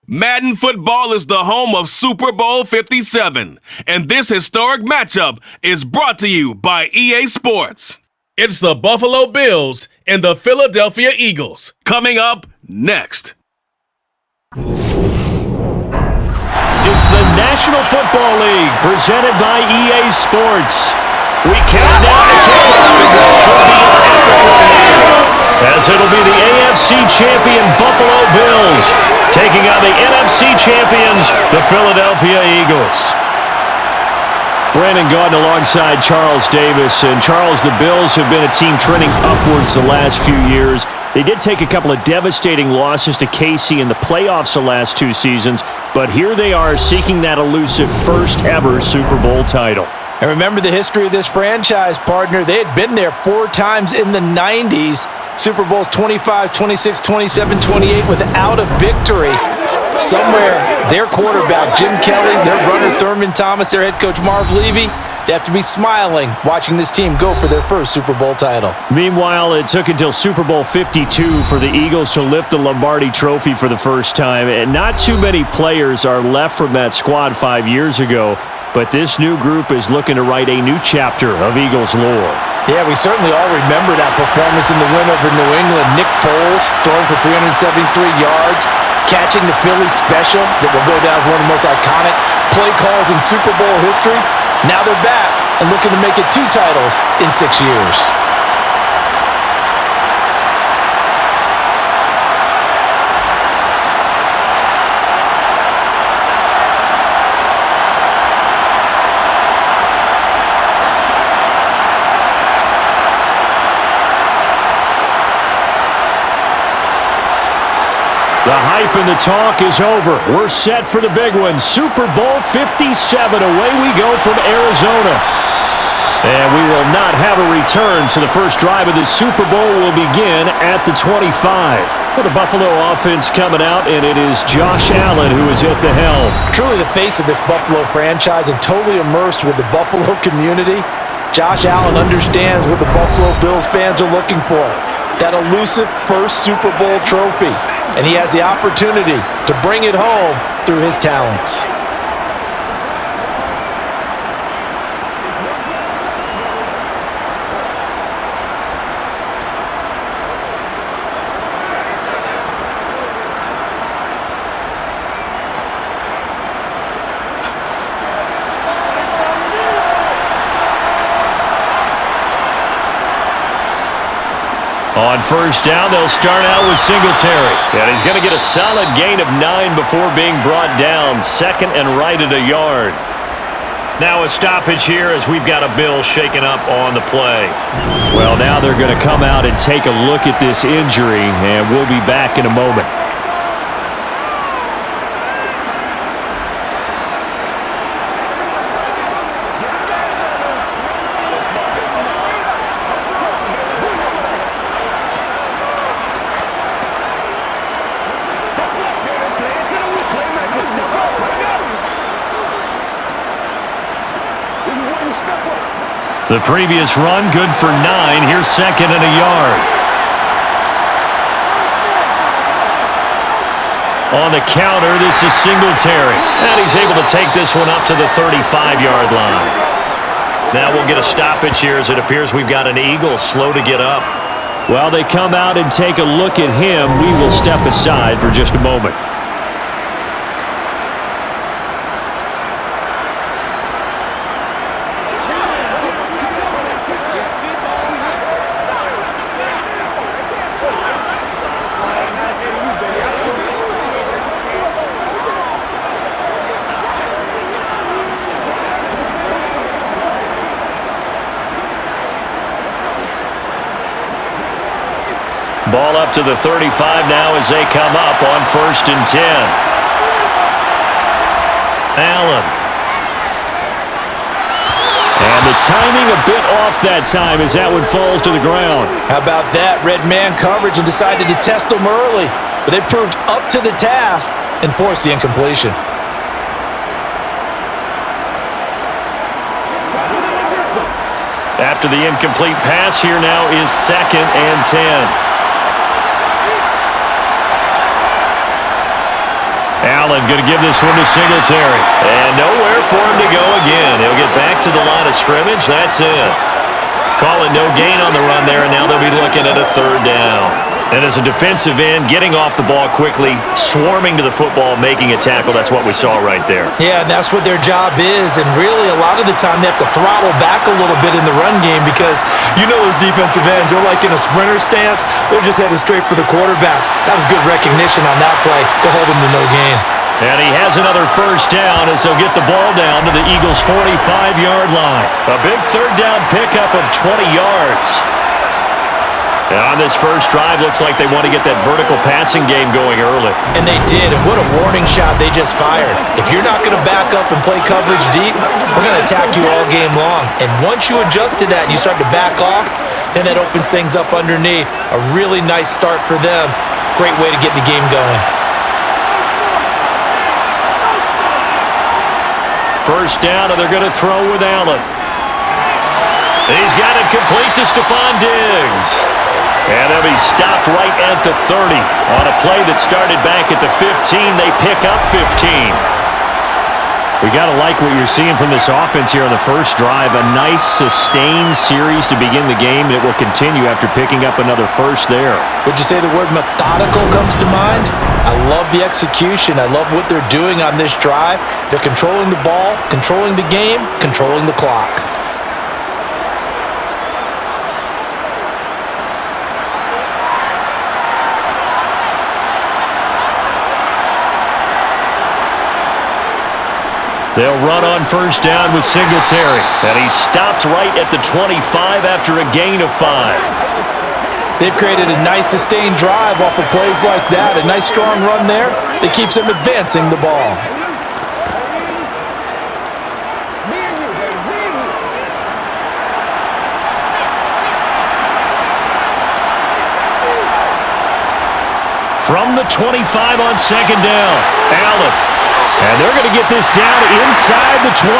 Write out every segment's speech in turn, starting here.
Madden Football is the home of Super Bowl 57, and this historic matchup is brought to you by EA Sports. It's the Buffalo Bills and the Philadelphia Eagles. Coming up next. It's the National Football League presented by EA Sports. We count down the kickoff, as it'll be the AFC champion Buffalo Bills taking on the NFC champions, the Philadelphia Eagles. Brandon Gaudin alongside Charles Davis. And Charles, the Bills have been a team trending upwards the last few years. They did take a couple of devastating losses to KC in the playoffs the last 2 seasons, but here they are seeking that elusive first-ever Super Bowl title. And remember the history of this franchise, partner. They had been there 4 times in the 90s. Super Bowls 25, 26, 27, 28 without a victory. Somewhere, their quarterback, Jim Kelly, their runner, Thurman Thomas, their head coach, Marv Levy, they have to be smiling watching this team go for their first Super Bowl title. Meanwhile, it took until Super Bowl 52 for the Eagles to lift the Lombardi Trophy for the first time. And not too many players are left from that squad 5 years ago, but this new group is looking to write a new chapter of Eagles lore. Yeah, we certainly all remember that performance in the win over New England. Nick Foles throwing for 373 yards, catching the Philly special that will go down as one of the most iconic play calls in Super Bowl history. Now they're back and looking to make it 2 titles in 6 years. The hype and the talk is over. We're set for the big one. Super Bowl 57. Away we go from Arizona. And we will not have a return, so the first drive of the Super Bowl will begin at the 25. Well, the Buffalo offense coming out, and it is Josh Allen who is at the helm. Truly the face of this Buffalo franchise and totally immersed with the Buffalo community. Josh Allen understands what the Buffalo Bills fans are looking for. That elusive first Super Bowl trophy. And he has the opportunity to bring it home through his talents. On first down, they'll start out with Singletary. And he's going to get a solid gain of 9 before being brought down. Second and right at a yard. Now a stoppage here as we've got a Bill shaken up on the play. Well, now they're going to come out and take a look at this injury, and we'll be back in a moment. The previous run, good for 9. Here's second and a yard. On the counter, this is Singletary. And he's able to take this one up to the 35-yard line. Now we'll get a stoppage here as it appears we've got an Eagle slow to get up. While they come out and take a look at him, we will step aside for just a moment. Ball up to the 35 now as they come up on first and 10. Allen. And the timing a bit off that time as that one falls to the ground. How about that? Red man coverage and decided to test them early. But they proved up to the task and forced the incompletion. After the incomplete pass, here now is 2nd and 10. Allen going to give this one to Singletary. And nowhere for him to go again. He'll get back to the line of scrimmage. That's it. Call it no gain on the run there, and now they'll be looking at a 3rd down. And as a defensive end, getting off the ball quickly, swarming to the football, making a tackle, that's what we saw right there. Yeah, and that's what their job is. And really, a lot of the time, they have to throttle back a little bit in the run game because you know those defensive ends, they're like in a sprinter stance. They're just headed straight for the quarterback. That was good recognition on that play to hold them to no gain. And he has another 1st down as they'll get the ball down to the Eagles' 45-yard line. A big 3rd down pickup of 20 yards. And on this first drive, looks like they want to get that vertical passing game going early. And they did, and what a warning shot they just fired. If you're not going to back up and play coverage deep, we're going to attack you all game long. And once you adjust to that and you start to back off, then that opens things up underneath. A really nice start for them. Great way to get the game going. 1st down, and they're going to throw with Allen. He's got it complete to Stephon Diggs. And he'll be stopped right at the 30. On a play that started back at the 15, they pick up 15. We got to like what you're seeing from this offense here on the first drive. A nice, sustained series to begin the game, and it will continue after picking up another first there. Would you say the word methodical comes to mind? I love the execution. I love what they're doing on this drive. They're controlling the ball, controlling the game, controlling the clock. They'll run on 1st down with Singletary. And he's stopped right at the 25 after a gain of 5. They've created a nice sustained drive off of plays like that. A nice strong run there that keeps them advancing the ball. From the 25 on 2nd down, Allen. And they're going to get this down inside the 20.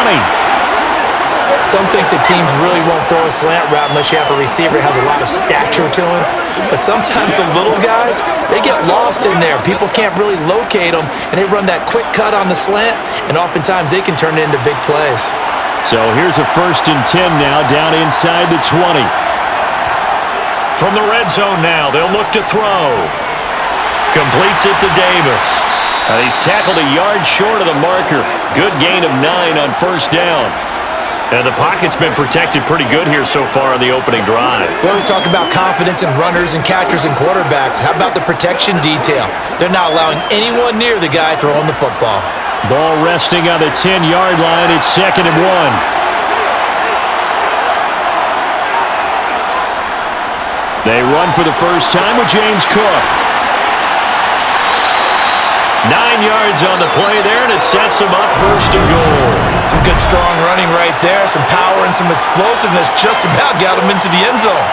Some think the teams really won't throw a slant route unless you have a receiver that has a lot of stature to him. But sometimes the little guys, they get lost in there. People can't really locate them, and they run that quick cut on the slant, and oftentimes they can turn it into big plays. So here's a 1st and 10 now, down inside the 20. From the red zone now, they'll look to throw. Completes it to Davis. He's tackled a yard short of the marker. Good gain of 9 on 1st down. And the pocket's been protected pretty good here so far on the opening drive. We always talk about confidence in runners and catchers and quarterbacks. How about the protection detail? They're not allowing anyone near the guy throwing the football. Ball resting on the 10-yard line. It's 2nd and 1. They run for the first time with James Cook. 9 yards on the play there, and it sets them up 1st and goal. Some good strong running right there. Some power and some explosiveness just about got him into the end zone.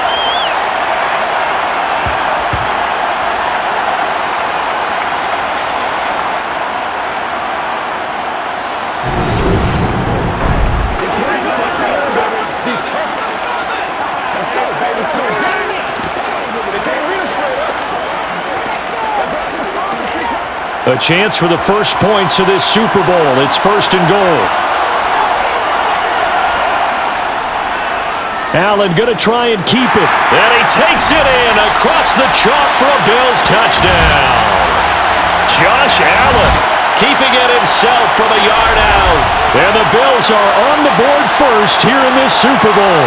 A chance for the first points of this Super Bowl. It's 1st and goal. Allen going to try and keep it. And he takes it in across the chalk for a Bills touchdown. Josh Allen keeping it himself from a yard out. And the Bills are on the board first here in this Super Bowl.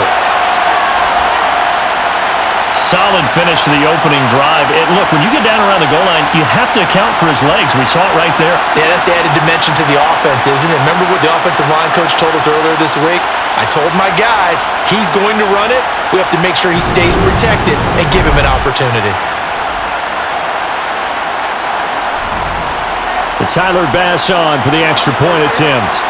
Solid finish to the opening drive. And look, when you get down around the goal line, you have to account for his legs. We saw it right there. Yeah, that's the added dimension to the offense, isn't it? Remember what the offensive line coach told us earlier this week? I told my guys, he's going to run it. We have to make sure he stays protected and give him an opportunity. And Tyler Bass on for the extra point attempt.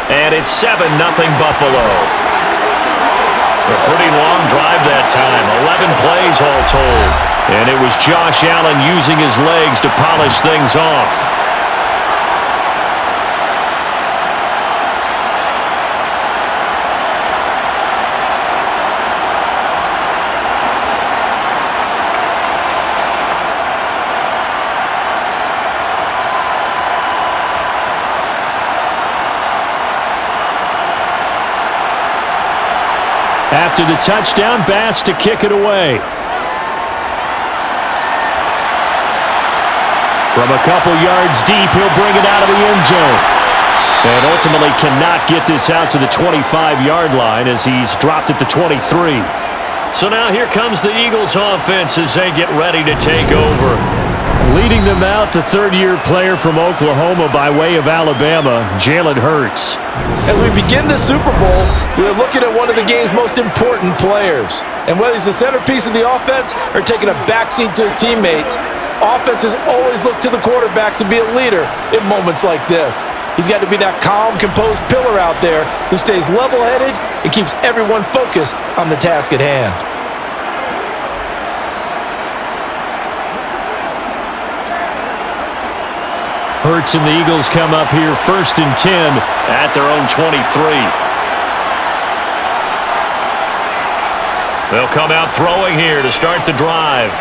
And it's 7-0 Buffalo. A pretty long drive that time. 11 plays all told. And it was Josh Allen using his legs to polish things off. After the touchdown, Bass to kick it away. From a couple yards deep, he'll bring it out of the end zone. And ultimately cannot get this out to the 25-yard line as he's dropped at the 23. So now here comes the Eagles offense as they get ready to take over. Leading them out, the third-year player from Oklahoma by way of Alabama, Jalen Hurts. As we begin the Super Bowl, we're looking at one of the game's most important players. And whether he's the centerpiece of the offense or taking a backseat to his teammates, offenses always look to the quarterback to be a leader in moments like this. He's got to be that calm, composed pillar out there who stays level-headed and keeps everyone focused on the task at hand. Hurts and the Eagles come up here 1st and 10 at their own 23. They'll come out throwing here to start the drive.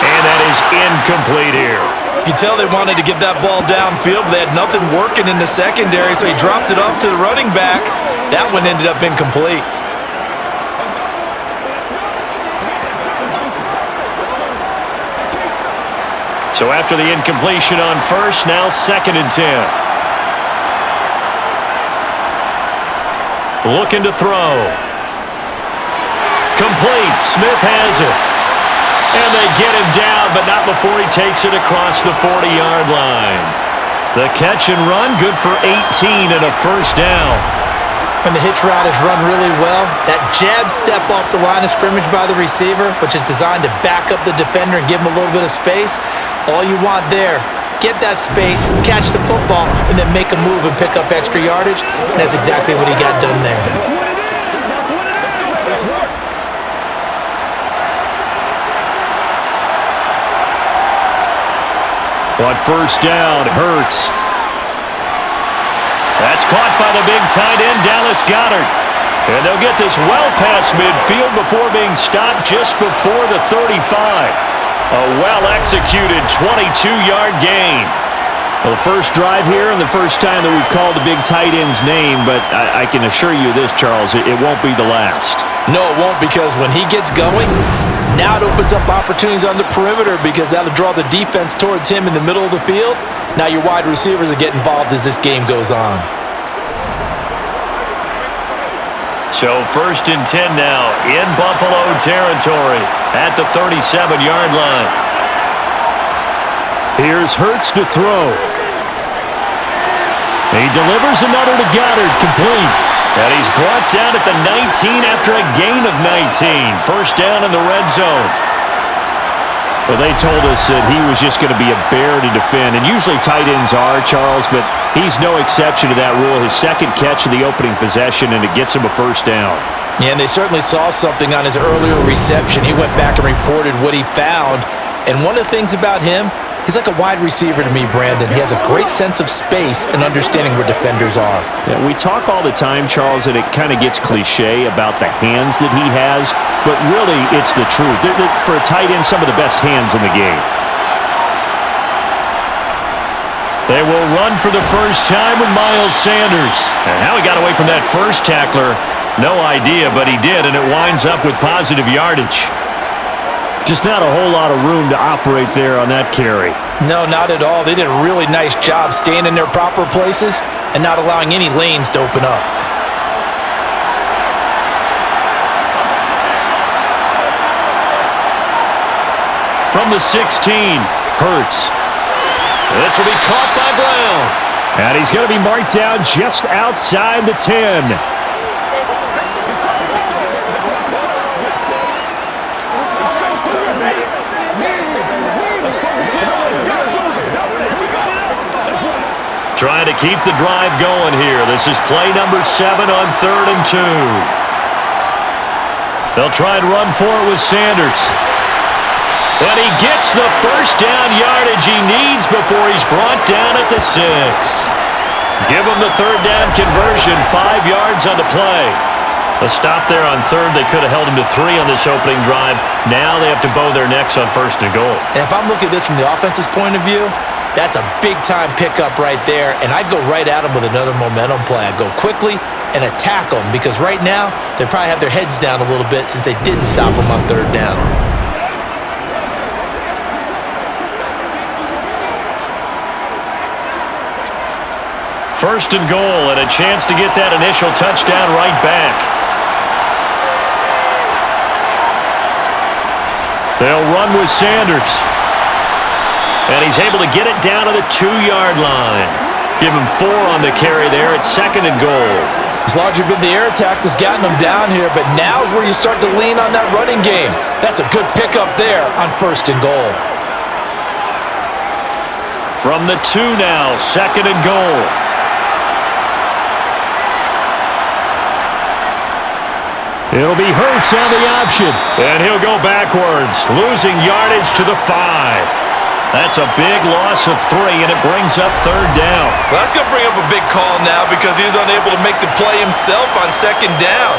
And that is incomplete here. You can tell they wanted to get that ball downfield, but they had nothing working in the secondary, so he dropped it off to the running back. That one ended up incomplete. So after the incompletion on first, now 2nd and 10. Looking to throw. Complete. Smith has it. And they get him down, but not before he takes it across the 40-yard line. The catch and run, good for 18 and a first down. When the hitch route is run really well, that jab step off the line of scrimmage by the receiver, which is designed to back up the defender and give him a little bit of space, all you want there, get that space, catch the football, and then make a move and pick up extra yardage. And that's exactly what he got done there. On first down, Hurts. That's caught by the big tight end, Dallas Goedert. And they'll get this well past midfield before being stopped just before the 35. A well-executed 22-yard gain. Well, the first drive here and the first time that we've called the big tight end's name, but I can assure you this, Charles, it won't be the last. No, it won't, because when he gets going, now it opens up opportunities on the perimeter because that'll draw the defense towards him in the middle of the field. Now your wide receivers are getting involved as this game goes on. So 1st and 10 now in Buffalo territory at the 37-yard line. Here's Hurts to throw. He delivers another to Goddard, complete. And he's brought down at the 19 after a gain of 19. First down in the red zone. Well, they told us that he was just going to be a bear to defend, and usually tight ends are, Charles, but he's no exception to that rule. His second catch of the opening possession, and it gets him a first down. Yeah, and they certainly saw something on his earlier reception. He went back and reported what he found, and one of the things about him, he's like a wide receiver to me, Brandon. He has a great sense of space and understanding where defenders are. Yeah, we talk all the time, Charles, and it kind of gets cliche about the hands that he has, but really it's the truth. For a tight end, some of the best hands in the game. They will run for the first time with Miles Sanders. And how he got away from that first tackler, no idea, but he did, and it winds up with positive yardage. Just not a whole lot of room to operate there on that carry. No, not at all. They did a really nice job staying in their proper places and not allowing any lanes to open up. From the 16, Hurts. This will be caught by Brown. And he's going to be marked down just outside the 10. Trying to keep the drive going here. This is play number 7 on 3rd and 2. They'll try and run for it with Sanders. And he gets the first down yardage he needs before he's brought down at the 6. Give him the 3rd down conversion, 5 yards on the play. A stop there on 3rd. They could have held him to 3 on this opening drive. Now they have to bow their necks on 1st and goal. And if I'm looking at this from the offense's point of view, That's a big-time pickup right there, and I go right at them with another momentum play. I go quickly and attack them because right now they probably have their heads down a little bit since they didn't stop them on third down. First and goal, and a chance to get that initial touchdown right back. They'll run with Sanders. And he's able to get it down to the 2-yard line. Give him 4 on the carry there at second and goal. It's largely been the air attack that's gotten them down here, but now is where you start to lean on that running game. That's a good pickup there on first and goal. From the 2 now, second and goal. It'll be Hurts on the option. And he'll go backwards, losing yardage to the 5. That's a big loss of 3, and it brings up third down. Well, that's going to bring up a big call now because he's unable to make the play himself on second down.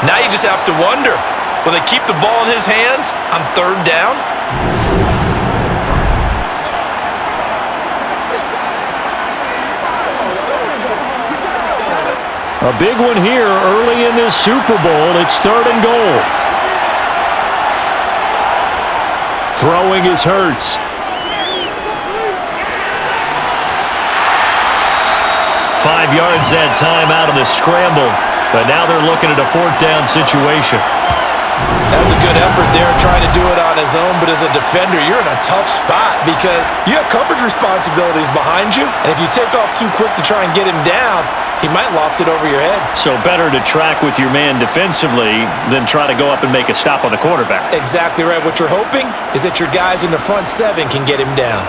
Now you just have to wonder, will they keep the ball in his hands on third down? A big one here early in this Super Bowl. It's third and goal. Throwing is Hurts. 5 yards that time out of the scramble, but now they're looking at a fourth down situation. That was a good effort there trying to do it on his own, but as a defender, you're in a tough spot because you have coverage responsibilities behind you, and if you take off too quick to try and get him down, he might loft it over your head. So better to track with your man defensively than try to go up and make a stop on the quarterback. Exactly right. What you're hoping is that your guys in the front 7 can get him down.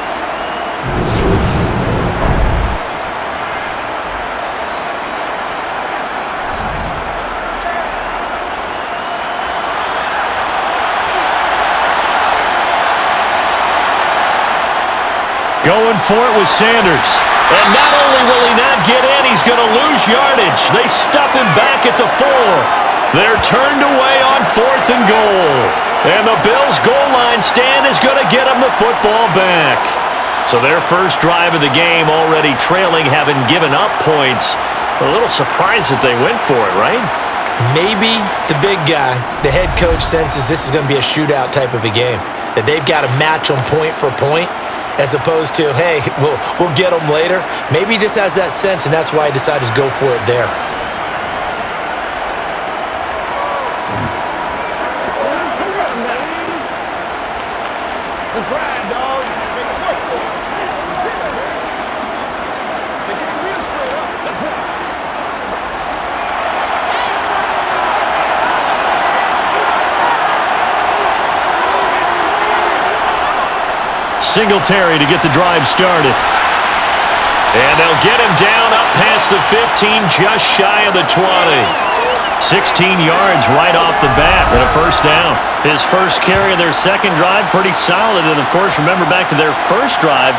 Going for it with Sanders. And not only will he not get in, he's going to lose yardage. They stuff him back at the 4. They're turned away on fourth and goal. And the Bills' goal line stand is going to get them the football back. So their first drive of the game already trailing, having given up points. A little surprised that they went for it, right? Maybe the big guy, the head coach, senses this is going to be a shootout type of a game. That they've got to match them point for point. As opposed to, hey, we'll get them later. Maybe he just has that sense, and that's why he decided to go for it there. That's right, dog. That's right. Singletary to get the drive started. And they'll get him down up past the 15, just shy of the 20. 16 yards right off the bat and a first down. His first carry of their second drive, pretty solid. And, of course, remember back to their first drive,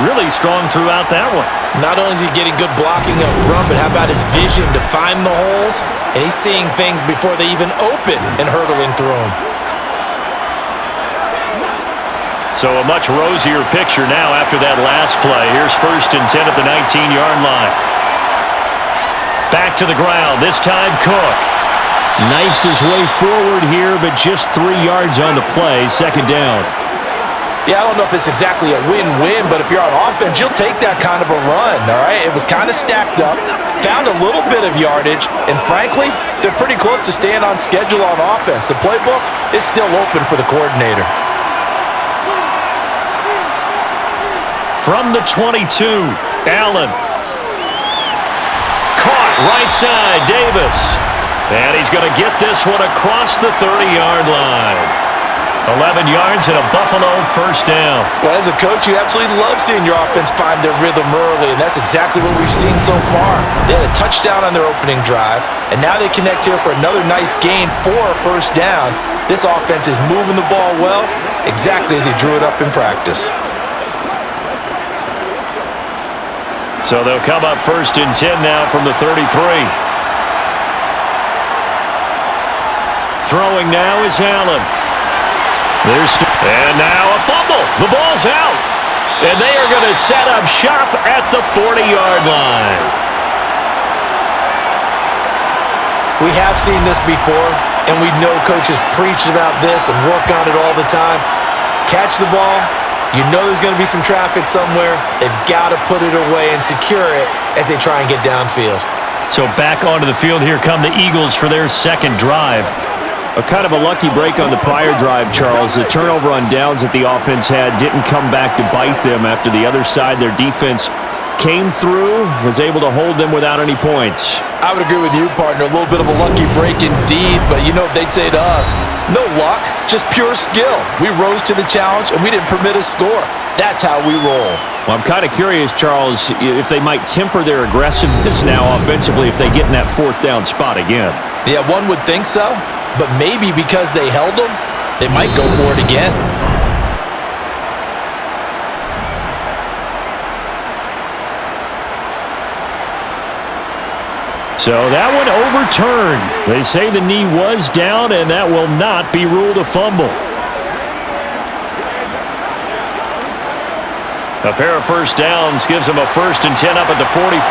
really strong throughout that one. Not only is he getting good blocking up front, but how about his vision to find the holes? And he's seeing things before they even open and hurdling through them. So a much rosier picture now after that last play. Here's first and 10 at the 19-yard line. Back to the ground, this time Cook. Knifes his way forward here, but just 3 yards on the play, second down. Yeah, I don't know if it's exactly a win-win, but if you're on offense, you'll take that kind of a run, all right? It was kind of stacked up, found a little bit of yardage, and frankly, they're pretty close to staying on schedule on offense. The playbook is still open for the coordinator. From the 22, Allen. Caught right side, Davis. And he's going to get this one across the 30-yard line. 11 yards and a Buffalo first down. Well, as a coach, you absolutely love seeing your offense find their rhythm early, and that's exactly what we've seen so far. They had a touchdown on their opening drive, and now they connect here for another nice gain for a first down. This offense is moving the ball well, exactly as he drew it up in practice. So they'll come up first and 10 now from the 33. Throwing now is Allen. And now a fumble. The ball's out. And they are going to set up shop at the 40-yard line. We have seen this before, and we know coaches preach about this and work on it all the time. Catch the ball. You know there's going to be some traffic somewhere. They've got to put it away and secure it as they try and get downfield. So back onto the field, here come the Eagles for their second drive. A kind of a lucky break on the prior drive, Charles. The turnover on downs that the offense had didn't come back to bite them after the other side. Their defense came through, was able to hold them without any points. I would agree with you, partner. A little bit of a lucky break indeed, but you know what they'd say to us? No luck, just pure skill. We rose to the challenge, and we didn't permit a score. That's how we roll. Well, I'm kind of curious, Charles, if they might temper their aggressiveness now offensively if they get in that fourth down spot again. Yeah, one would think so, but maybe because they held them, they might go for it again. So that one overturned. They say the knee was down, and that will not be ruled a fumble. A pair of first downs gives them a 1st and 10 up at the 44.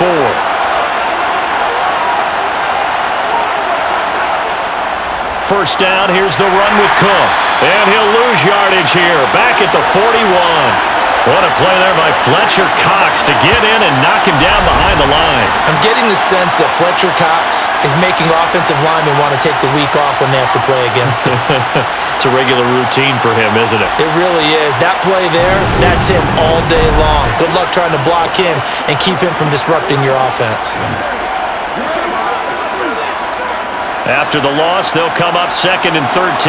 First down, here's the run with Cook. And he'll lose yardage here, back at the 41. What a play there by Fletcher Cox to get in and knock him down behind the line. I'm getting the sense that Fletcher Cox is making offensive linemen want to take the week off when they have to play against him. It's a regular routine for him, isn't it? It really is. That play there, that's him all day long. Good luck trying to block him and keep him from disrupting your offense. After the loss, they'll come up 2nd and 13.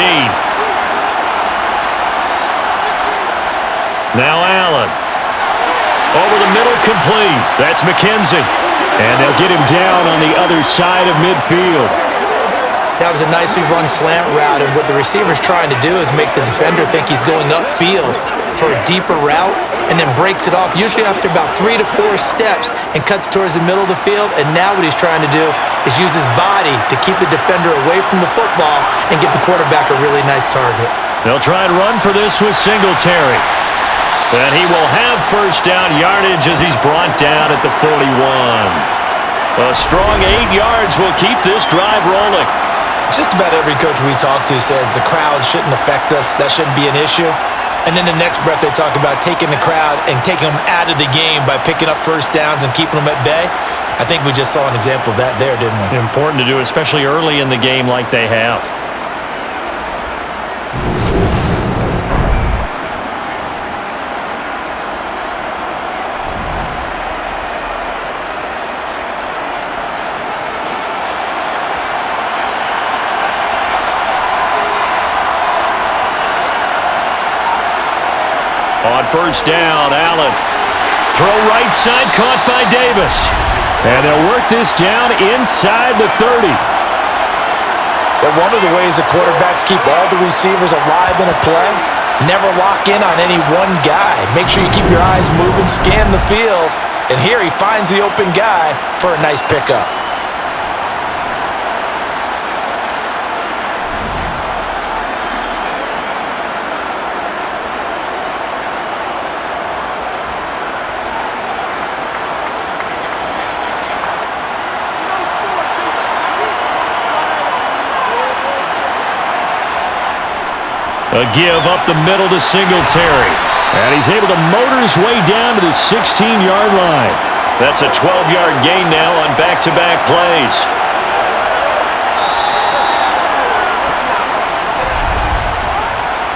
Now Allen. Over the middle, complete. That's McKenzie. And they'll get him down on the other side of midfield. That was a nicely run slant route, and what the receiver's trying to do is make the defender think he's going upfield for a deeper route and then breaks it off, usually after about 3 to 4 steps, and cuts towards the middle of the field. And now what he's trying to do is use his body to keep the defender away from the football and give the quarterback a really nice target. They'll try and run for this with Singletary. And he will have first down yardage as he's brought down at the 41. A strong 8 yards will keep this drive rolling. Just about every coach we talk to says the crowd shouldn't affect us. That shouldn't be an issue. And then the next breath they talk about taking the crowd and taking them out of the game by picking up first downs and keeping them at bay. I think we just saw an example of that there, didn't we? Important to do, especially early in the game like they have. On first down, Allen. Throw right side, caught by Davis. And they'll work this down inside the 30. But one of the ways the quarterbacks keep all the receivers alive in a play, never lock in on any one guy. Make sure you keep your eyes moving, scan the field. And here he finds the open guy for a nice pickup. A give up the middle to Singletary. And he's able to motor his way down to the 16-yard line. That's a 12-yard gain now on back-to-back plays.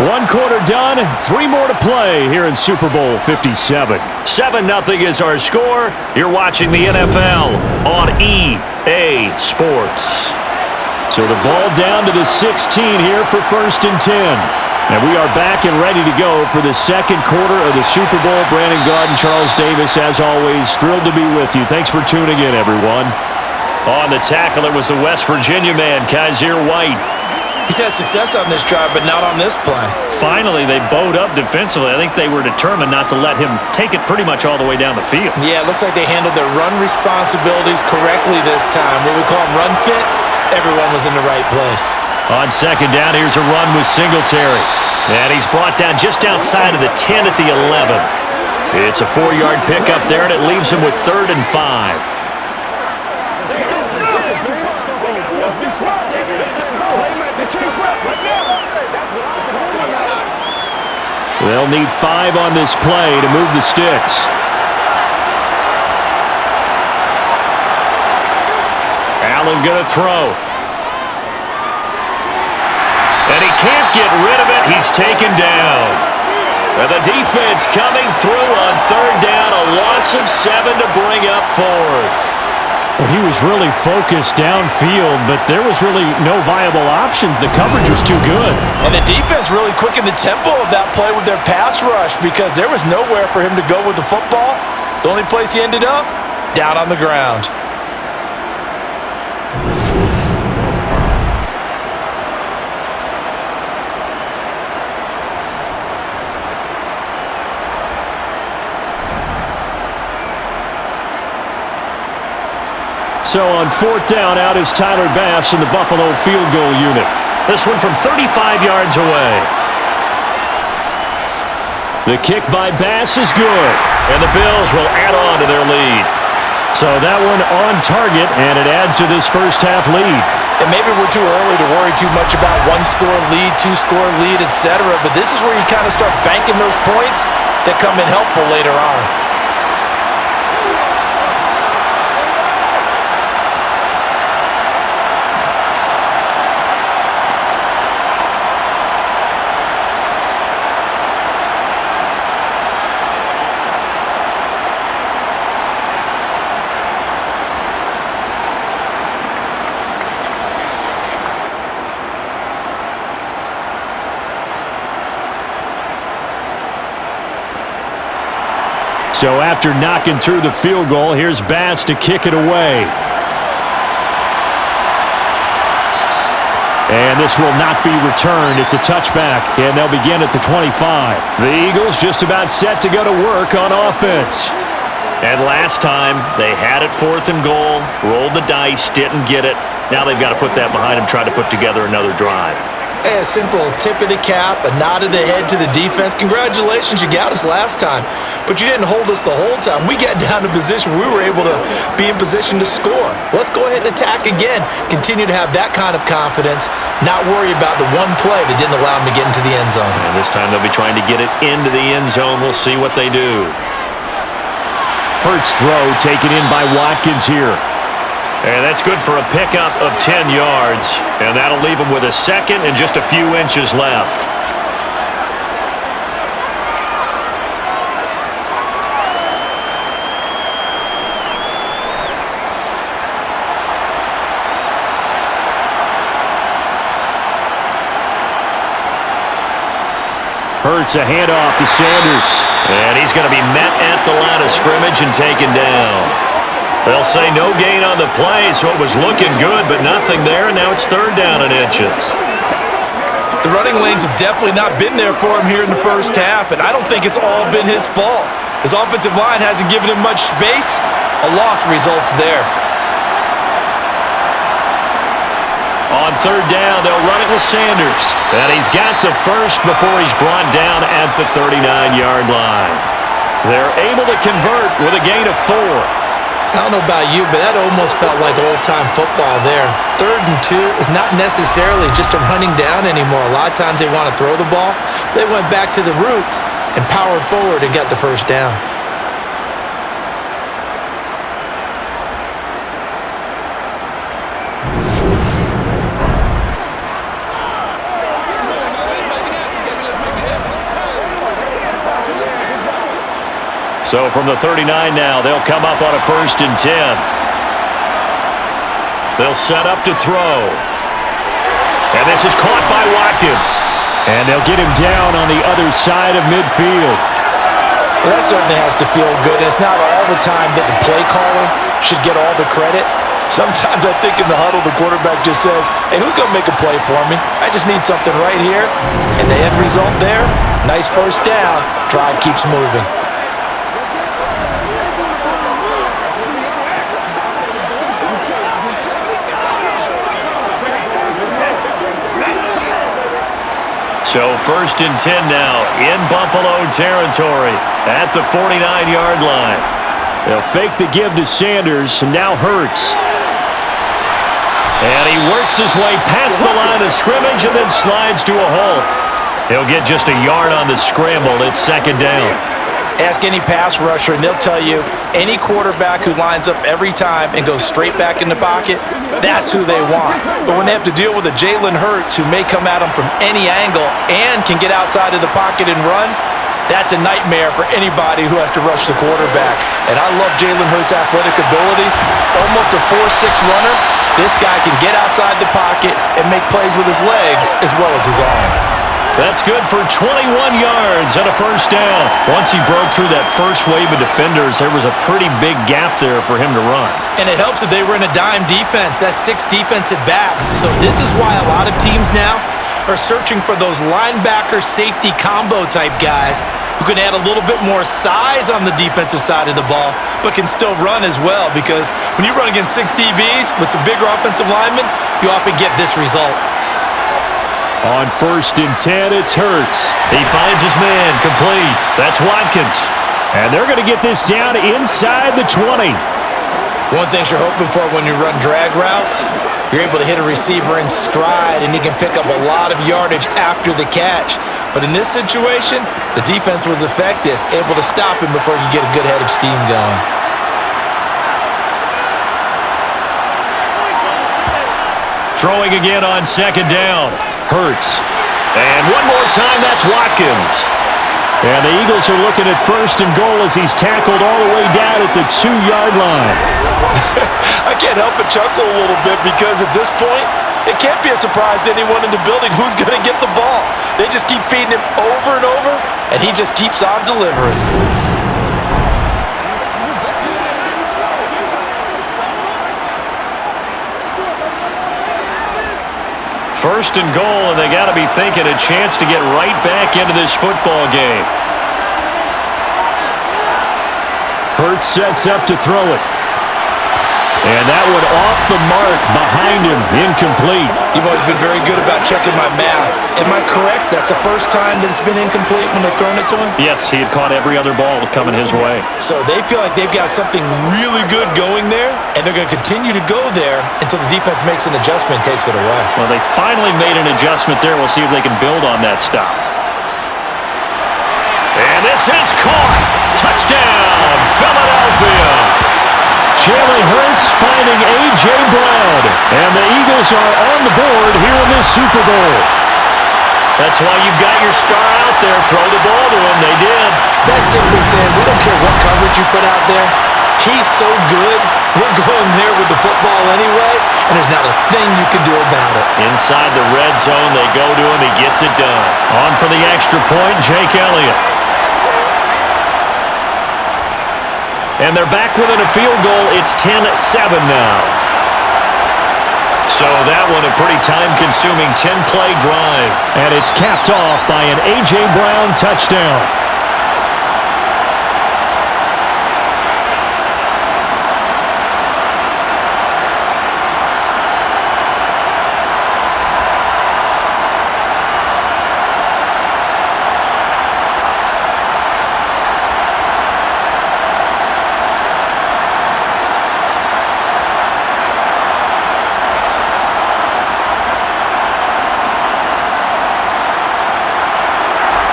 One quarter done, 3 more to play here in Super Bowl 57. 7-0 is our score. You're watching the NFL on EA Sports. So the ball down to the 16 here for 1st and 10. And we are back and ready to go for the second quarter of the Super Bowl. Brandon Gaudin, Charles Davis, as always, thrilled to be with you. Thanks for tuning in, everyone. On the tackle, it was the West Virginia man, Kaiser White. He's had success on this drive, but not on this play. Finally, they bowed up defensively. I think they were determined not to let him take it pretty much all the way down the field. Yeah, it looks like they handled their run responsibilities correctly this time. What we call them run fits, everyone was in the right place. On second down, here's a run with Singletary. And he's brought down just outside of the 10 at the 11. It's a 4-yard pickup there, and it leaves him with 3rd and 5. They'll need 5 on this play to move the sticks. Allen going to throw. And he can't get rid of it. He's taken down. And the defense coming through on 3rd down. A loss of 7 to bring up 4th. Well, he was really focused downfield, but there was really no viable options. The coverage was too good. And the defense really quickened the tempo of that play with their pass rush because there was nowhere for him to go with the football. The only place he ended up, down on the ground. So on 4th down, out is Tyler Bass in the Buffalo field goal unit. This one from 35 yards away. The kick by Bass is good, and the Bills will add on to their lead. So that one on target, and it adds to this first half lead. And maybe we're too early to worry too much about 1-score lead, 2-score lead, etc. But this is where you kind of start banking those points that come in helpful later on. So after knocking through the field goal, here's Bass to kick it away. And this will not be returned. It's a touchback, and they'll begin at the 25. The Eagles just about set to go to work on offense. And last time, they had it 4th and goal, rolled the dice, didn't get it. Now they've got to put that behind them, try to put together another drive. A simple tip of the cap, a nod of the head to the defense. Congratulations, you got us last time. But you didn't hold us the whole time. We got down to position where we were able to be in position to score. Let's go ahead and attack again. Continue to have that kind of confidence, not worry about the one play that didn't allow them to get into the end zone. And this time they'll be trying to get it into the end zone. We'll see what they do. Hurts throw taken in by Watkins here. And that's good for a pickup of 10 yards. And that'll leave him with a second and just a few inches left. Hurts a handoff to Sanders. And he's going to be met at the line of scrimmage and taken down. They'll say no gain on the play, so it was looking good, but nothing there, and now it's 3rd down and inches. The running lanes have definitely not been there for him here in the first half, and I don't think it's all been his fault. His offensive line hasn't given him much space. A loss results there. On 3rd down, they'll run it with Sanders. And he's got the first before he's brought down at the 39-yard line. They're able to convert with a gain of 4. I don't know about you, but that almost felt like old-time football there. 3rd and 2 is not necessarily just a running down anymore. A lot of times they want to throw the ball. They went back to the roots and powered forward and got the first down. So from the 39 now, they'll come up on a 1st and 10. They'll set up to throw. And this is caught by Watkins. And they'll get him down on the other side of midfield. Well, that certainly has to feel good. It's not all the time that the play caller should get all the credit. Sometimes I think in the huddle, the quarterback just says, hey, who's going to make a play for me? I just need something right here. And the end result there, nice first down. Drive keeps moving. So So 1st and 10 now in Buffalo territory at the 49-yard line. They'll fake the give to Sanders, and now Hurts. And he works his way past the line of scrimmage and then slides to a halt. He'll get just a yard on the scramble. It's 2nd down. Ask any pass rusher, and they'll tell you any quarterback who lines up every time and goes straight back in the pocket, that's who they want. But when they have to deal with a Jalen Hurts who may come at them from any angle and can get outside of the pocket and run, that's a nightmare for anybody who has to rush the quarterback. And I love Jalen Hurts' athletic ability. Almost a 4.6 runner. This guy can get outside the pocket and make plays with his legs as well as his arm. That's good for 21 yards and a 1st down. Once he broke through that first wave of defenders, there was a pretty big gap there for him to run. And it helps that they were in a dime defense. That's 6 defensive backs. So this is why a lot of teams now are searching for those linebacker safety combo type guys who can add a little bit more size on the defensive side of the ball, but can still run as well, because when you run against 6 DBs with some bigger offensive linemen, you often get this result. On 1st and 10, it's Hurts. He finds his man, complete. That's Watkins. And they're going to get this down inside the 20. One thing you're hoping for when you run drag routes, you're able to hit a receiver in stride, and he can pick up a lot of yardage after the catch. But in this situation, the defense was effective, able to stop him before he could get a good head of steam going. Throwing again on 2nd down. Hurts. And one more time, that's Watkins. And the Eagles are looking at 1st and goal as he's tackled all the way down at the 2-yard line. I can't help but chuckle a little bit, because at this point, it can't be a surprise to anyone in the building who's going to get the ball. They just keep feeding him over and over, and he just keeps on delivering. 1st and goal, and they got to be thinking a chance to get right back into this football game. Hurts sets up to throw it. And that one off the mark behind him, incomplete. You've always been very good about checking my math. Am I correct? That's the first time that it's been incomplete when they've thrown it to him? Yes, he had caught every other ball coming his way. So they feel like they've got something really good going there, and they're going to continue to go there until the defense makes an adjustment and takes it away. Well, they finally made an adjustment there. We'll see if they can build on that stop. And this is caught. Touchdown, Philadelphia. Jalen Hurts finding A.J. Brown. And the Eagles are on the board here in this Super Bowl. That's why you've got your star out there. Throw the ball to him. They did. That's simply saying we don't care what coverage you put out there. He's so good. We're going there with the football anyway, and there's not a thing you can do about it. Inside the red zone, they go to him. He gets it done. On for the extra point, Jake Elliott. And they're back within a field goal. It's 10-7 now. So that one a pretty time-consuming 10-play drive. And it's capped off by an A.J. Brown touchdown.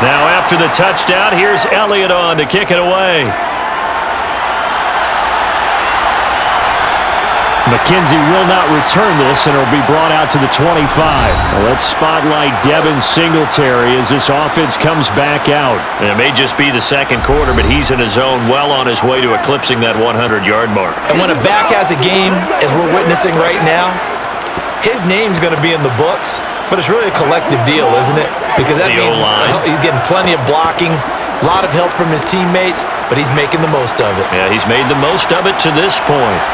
Now after the touchdown, here's Elliott on to kick it away. McKenzie will not return this, and it'll be brought out to the 25. Well, let's spotlight Devin Singletary as this offense comes back out. And it may just be the second quarter, but he's in his zone, well on his way to eclipsing that 100-yard mark. And when a back has a game, as we're witnessing right now, his name's going to be in the books, but it's really a collective deal, isn't it? Because that means he's getting plenty of blocking, a lot of help from his teammates, but he's making the most of it. Yeah, he's made the most of it to this point.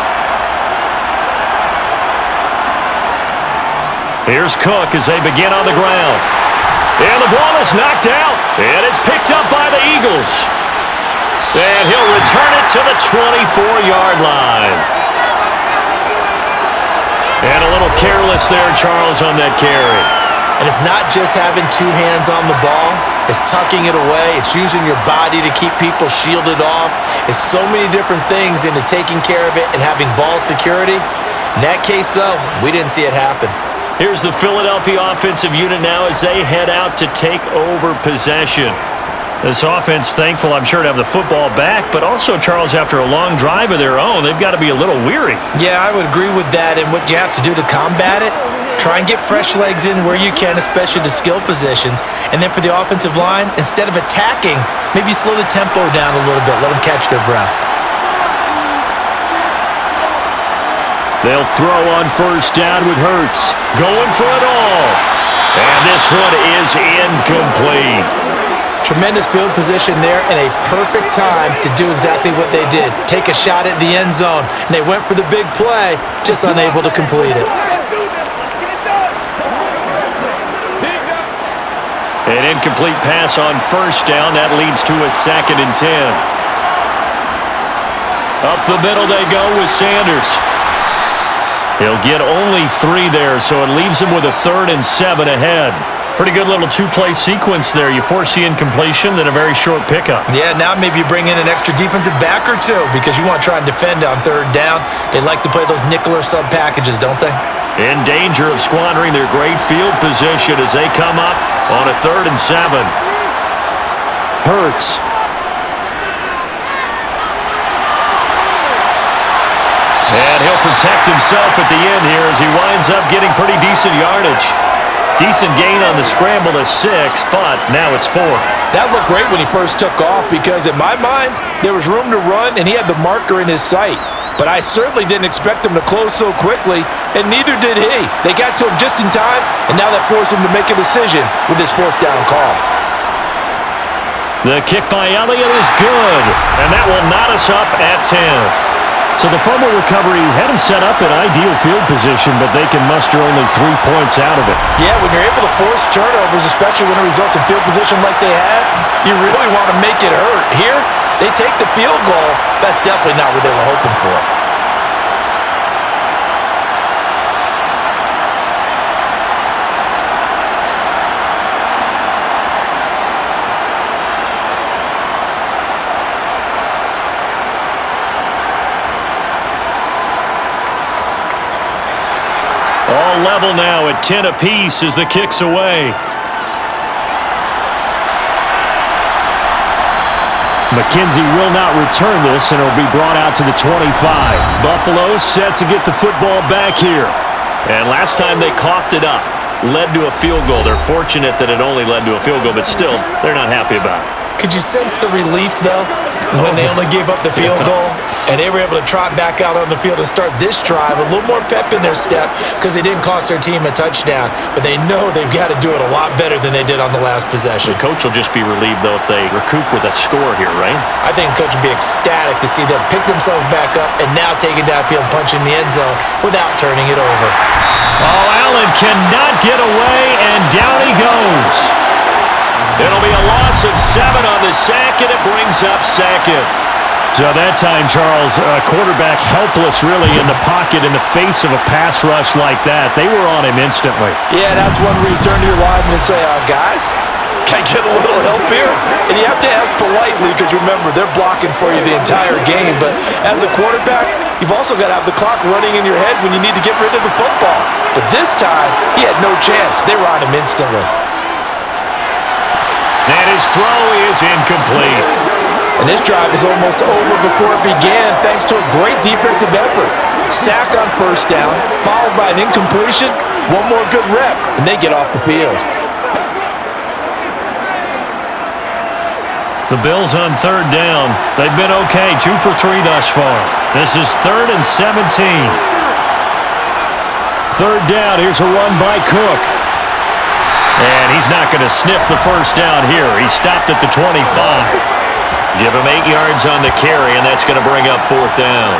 Here's Cook as they begin on the ground. And the ball is knocked out, and it's picked up by the Eagles. And he'll return it to the 24-yard line. And a little careless there, Charles, on that carry. And it's not just having two hands on the ball. It's tucking it away. It's using your body to keep people shielded off. It's so many different things into taking care of it and having ball security. In that case, though, we didn't see it happen. Here's the Philadelphia offensive unit now as they head out to take over possession. This offense, thankful, I'm sure, to have the football back, but also, Charles, after a long drive of their own, they've got to be a little weary. Yeah, I would agree with that, and what you have to do to combat it, try and get fresh legs in where you can, especially the skill positions. And then for the offensive line, instead of attacking, maybe slow the tempo down a little bit, let them catch their breath. They'll throw on first down with Hurts. Going for it all. And this one is incomplete. Tremendous field position there and a perfect time to do exactly what they did. Take a shot at the end zone. And they went for the big play, just unable to complete it. An incomplete pass on first down. That leads to a 2nd and 10. Up the middle they go with Sanders. He'll get only 3 there, so it leaves him with a 3rd and 7 ahead. Pretty good little two-play sequence there. You force the incompletion, then a very short pickup. Yeah, now maybe you bring in an extra defensive back or two because you want to try and defend on 3rd down. They like to play those nickel or sub packages, don't they? In danger of squandering their great field position as they come up on a 3rd and 7. Hurts. And he'll protect himself at the end here as he winds up getting pretty decent yardage. Decent gain on the scramble to 6, but now it's 4th. That looked great when he first took off because in my mind, there was room to run and he had the marker in his sight. But I certainly didn't expect him to close so quickly, and neither did he. They got to him just in time, and now that forced him to make a decision with his 4th down call. The kick by Elliott is good, and that will knot us up at 10. So the fumble recovery had him set up in ideal field position, but they can muster only 3 points out of it. Yeah, when you're able to force turnovers, especially when it results in field position like they had, you really want to make it hurt. Here, they take the field goal. That's definitely not what they were hoping for. All level now at 10 apiece as the kick's away. McKenzie will not return this, and it'll be brought out to the 25. Buffalo set to get the football back here. And last time they coughed it up, led to a field goal. They're fortunate that it only led to a field goal, but still, they're not happy about it. Could you sense the relief, though, when they only gave up the field goal and they were able to trot back out on the field and start this drive, a little more pep in their step because they didn't cost their team a touchdown, but they know they've got to do it a lot better than they did on the last possession. The coach will just be relieved, though, if they recoup with a score here, right? I think the coach would be ecstatic to see them pick themselves back up and now take it downfield, punch in the end zone without turning it over. Oh, Allen cannot get away, and down he goes. It'll be a loss of 7 on the sack, and it brings up 2nd. So that time, Charles, quarterback helpless really in the pocket in the face of a pass rush like that. They were on him instantly. Yeah, that's one where you turn to your lineman and say, guys, can I get a little help here? And you have to ask politely because remember, they're blocking for you the entire game. But as a quarterback, you've also got to have the clock running in your head when you need to get rid of the football. But this time, he had no chance. They were on him instantly. And his throw is incomplete. And this drive is almost over before it began thanks to a great defensive effort. Sack on first down, followed by an incompletion, one more good rep, and they get off the field. The Bills on 3rd down. They've been okay, 2 for 3 thus far. This is 3rd and 17. 3rd down, here's a run by Cook. And he's not going to sniff the first down here. He stopped at the 25. Give him 8 yards on the carry, and that's going to bring up 4th down.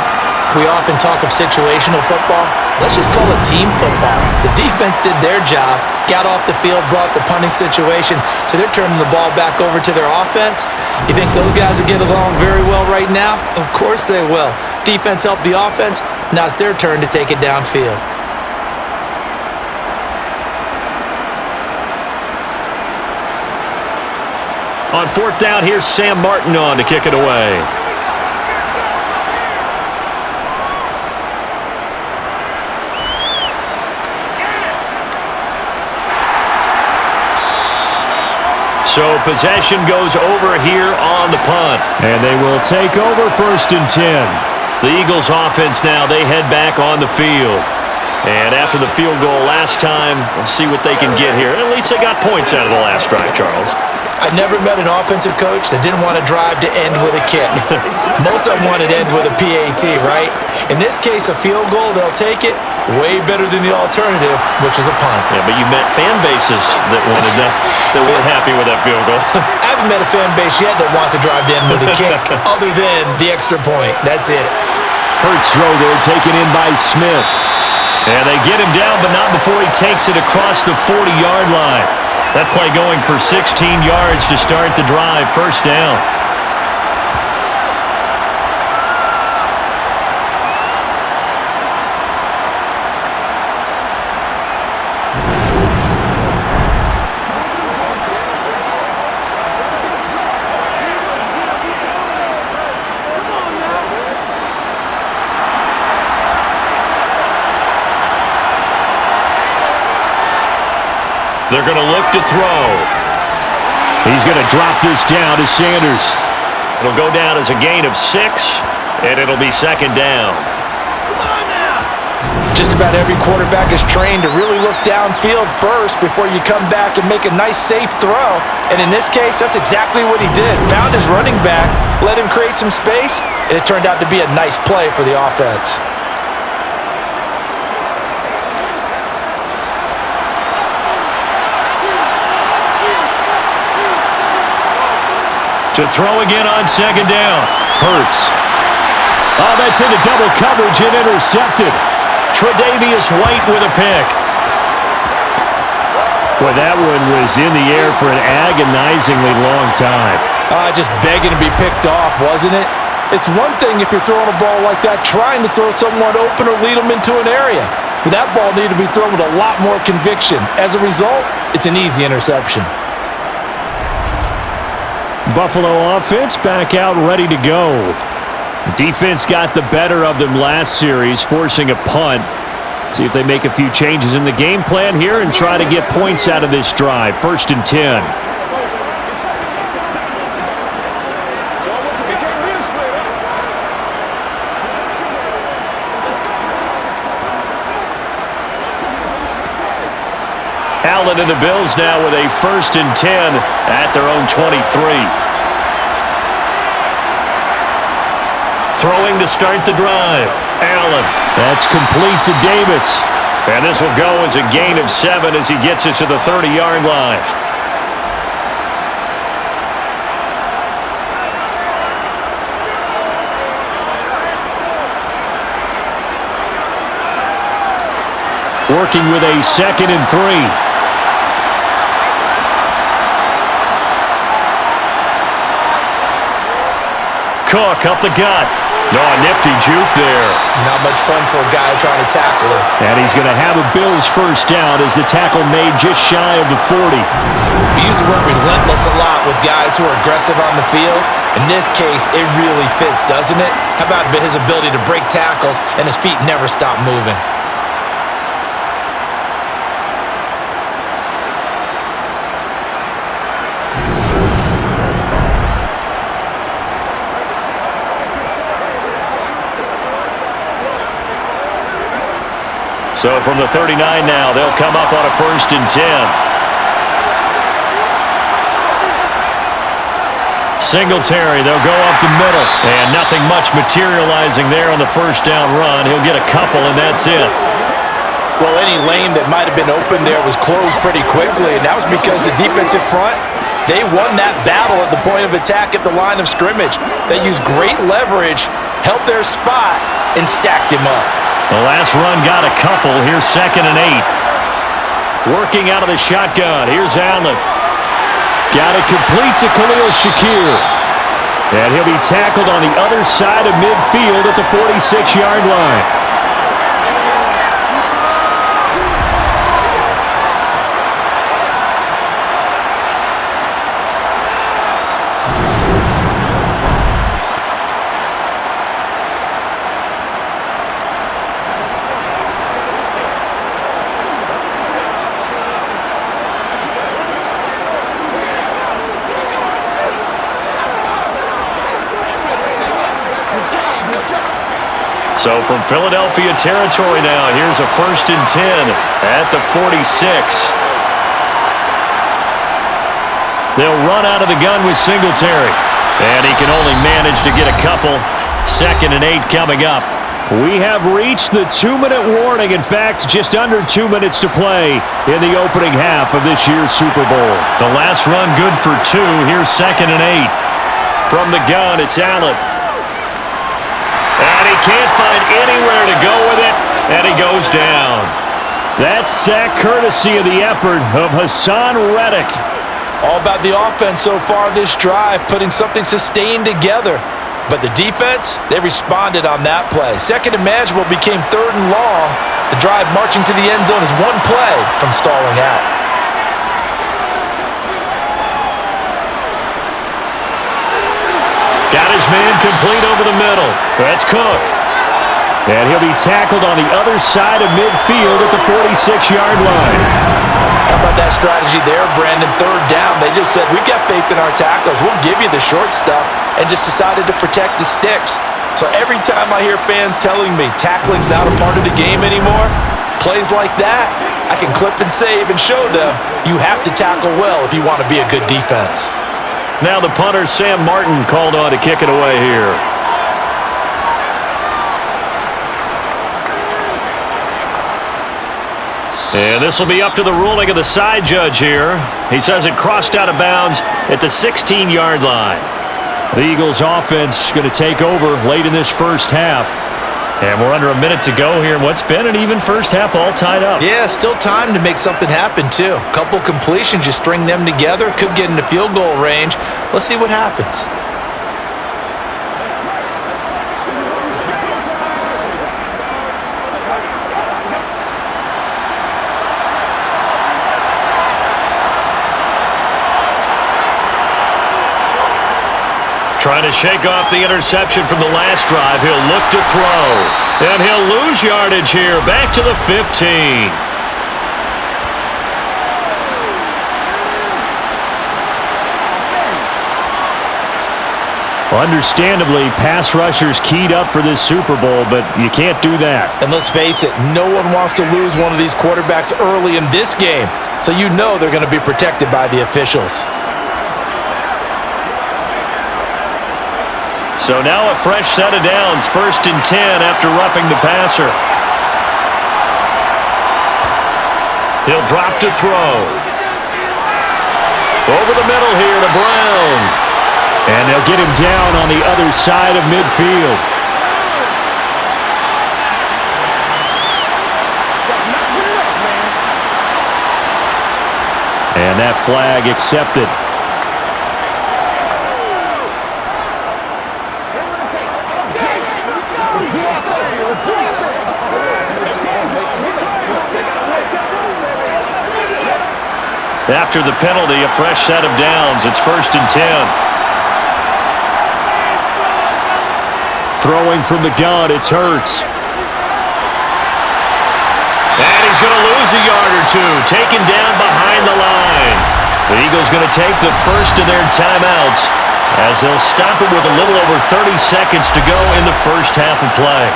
We often talk of situational football. Let's just call it team football. The defense did their job, got off the field, brought the punting situation, so they're turning the ball back over to their offense. You think those guys will get along very well right now? Of course they will. Defense helped the offense. Now it's their turn to take it downfield. On fourth down, here's Sam Martin on to kick it away. So possession goes over here on the punt. And they will take over 1st and 10. The Eagles offense now, they head back on the field. And after the field goal last time, we'll see what they can get here. At least they got points out of the last drive, Charles. I never met an offensive coach that didn't want to drive to end with a kick. Most of them wanted to end with a PAT, right? In this case, a field goal, they'll take it. Way better than the alternative, which is a punt. Yeah, but you met fan bases that wanted that, that weren't happy with that field goal. I haven't met a fan base yet that wants to drive to end with a kick, other than the extra point. That's it. Hurts throw there, taken in by Smith. And they get him down, but not before he takes it across the 40-yard line. That play going for 16 yards to start the drive. 1st down. They're going to look to throw. He's going to drop this down to Sanders. It'll go down as a gain of 6, and it'll be 2nd down. Just about every quarterback is trained to really look downfield first before you come back and make a nice, safe throw. And in this case, that's exactly what he did. Found his running back, let him create some space, and it turned out to be a nice play for the offense. To throw again on 2nd down. Hurts. Oh, that's into double coverage and intercepted. Tre'Davious White with a pick. Boy, that one was in the air for an agonizingly long time. Just begging to be picked off, wasn't it? It's one thing if you're throwing a ball like that, trying to throw someone open or lead them into an area. But that ball needed to be thrown with a lot more conviction. As a result, it's an easy interception. Buffalo offense back out ready to go. Defense got the better of them last series, forcing a punt. See if they make a few changes in the game plan here and try to get points out of this drive. 1st and 10. Allen and the Bills now with a 1st and 10 at their own 23. Throwing to start the drive. Allen. That's complete to Davis. And this will go as a gain of 7 as he gets it to the 30-yard line. Working with a 2nd and 3. Cook up the gut. Oh, nifty juke there. Not much fun for a guy trying to tackle him. And he's going to have a Bills 1st down as the tackle made just shy of the 40. We use the word relentless a lot with guys who are aggressive on the field. In this case, it really fits, doesn't it? How about his ability to break tackles and his feet never stop moving? So from the 39 now, they'll come up on a 1st and 10. Singletary, they'll go up the middle. And nothing much materializing there on the 1st down run. He'll get a couple, and that's it. Well, any lane that might have been open there was closed pretty quickly, and that was because the defensive front, they won that battle at the point of attack at the line of scrimmage. They used great leverage, held their spot, and stacked him up. The last run got a couple. Here's 2nd and 8. Working out of the shotgun. Here's Allen. Got it complete to Khalil Shakir. And he'll be tackled on the other side of midfield at the 46-yard line. So from Philadelphia territory now, here's a 1st and 10 at the 46. They'll run out of the gun with Singletary. And he can only manage to get a couple. 2nd and 8 coming up. We have reached the 2-minute warning. In fact, just under 2 minutes to play in the opening half of this year's Super Bowl. The last run good for 2. Here's 2nd and 8. From the gun, it's Allen. And he can't find anywhere to go with it, and he goes down. That sack courtesy of the effort of Hassan Reddick. All about the offense so far this drive, putting something sustained together. But the defense, they responded on that play. 2nd and manageable became 3rd and long. The drive marching to the end zone is one play from stalling out. Got his man complete over the middle. That's Cook. And he'll be tackled on the other side of midfield at the 46-yard line. How about that strategy there, Brandon? 3rd down. They just said, we've got faith in our tacklers. We'll give you the short stuff, and just decided to protect the sticks. So every time I hear fans telling me tackling's not a part of the game anymore, plays like that, I can clip and save and show them you have to tackle well if you want to be a good defense. Now the punter, Sam Martin, called on to kick it away here. And this will be up to the ruling of the side judge here. He says it crossed out of bounds at the 16-yard line. The Eagles offense going to take over late in this first half. And we're under a minute to go here in what's been an even first half, all tied up. Yeah, still time to make something happen, too. Couple completions, you string them together, could get into field goal range. Let's see what happens. Trying to shake off the interception from the last drive. He'll look to throw. And he'll lose yardage here. Back to the 15. Understandably, pass rushers keyed up for this Super Bowl, but you can't do that. And let's face it, no one wants to lose one of these quarterbacks early in this game. So you know they're going to be protected by the officials. So now a fresh set of downs, 1st and 10 after roughing the passer. He'll drop to throw. Over the middle here to Brown. And they'll get him down on the other side of midfield. And that flag accepted. After the penalty, a fresh set of downs. It's 1st and 10. Throwing from the gun, it's Hurts. And he's going to lose a yard or two, taken down behind the line. The Eagles going to take the first of their timeouts as they'll stop it with a little over 30 seconds to go in the first half of play.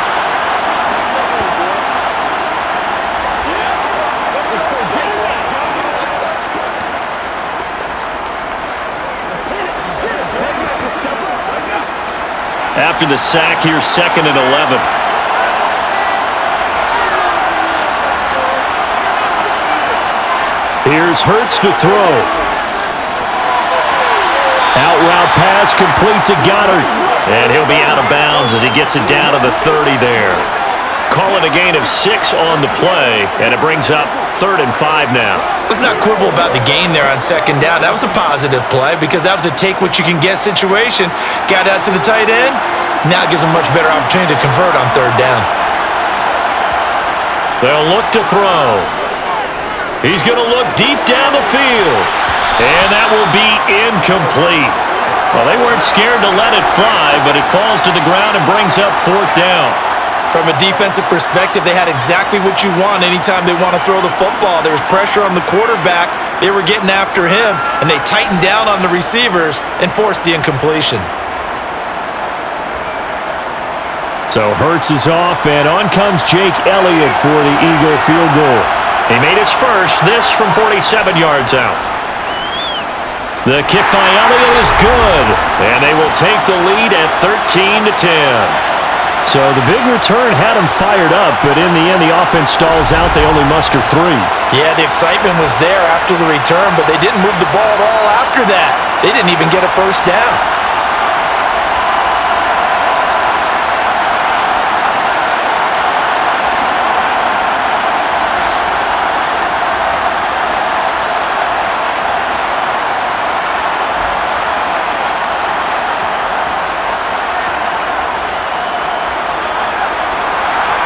After the sack, here's 2nd and 11. Here's Hurts to throw. Out route pass complete to Goddard. And he'll be out of bounds as he gets it down to the 30 there. Call it a gain of 6 on the play, and it brings up 3rd and 5 now. Let's not quibble about the gain there on 2nd down. That was a positive play because that was a take-what-you-can-get situation. Got out to the tight end. Now it gives him a much better opportunity to convert on 3rd down. They'll look to throw. He's going to look deep down the field. And that will be incomplete. Well, they weren't scared to let it fly, but it falls to the ground and brings up 4th down. From a defensive perspective, they had exactly what you want anytime they want to throw the football. There was pressure on the quarterback. They were getting after him, and they tightened down on the receivers and forced the incompletion. So Hurts is off, and on comes Jake Elliott for the Eagle field goal. He made his first, this from 47 yards out. The kick by Elliott is good, and they will take the lead at 13-10. So the big return had him fired up, but in the end, the offense stalls out. They only muster 3. Yeah, the excitement was there after the return, but they didn't move the ball at all after that. They didn't even get a first down.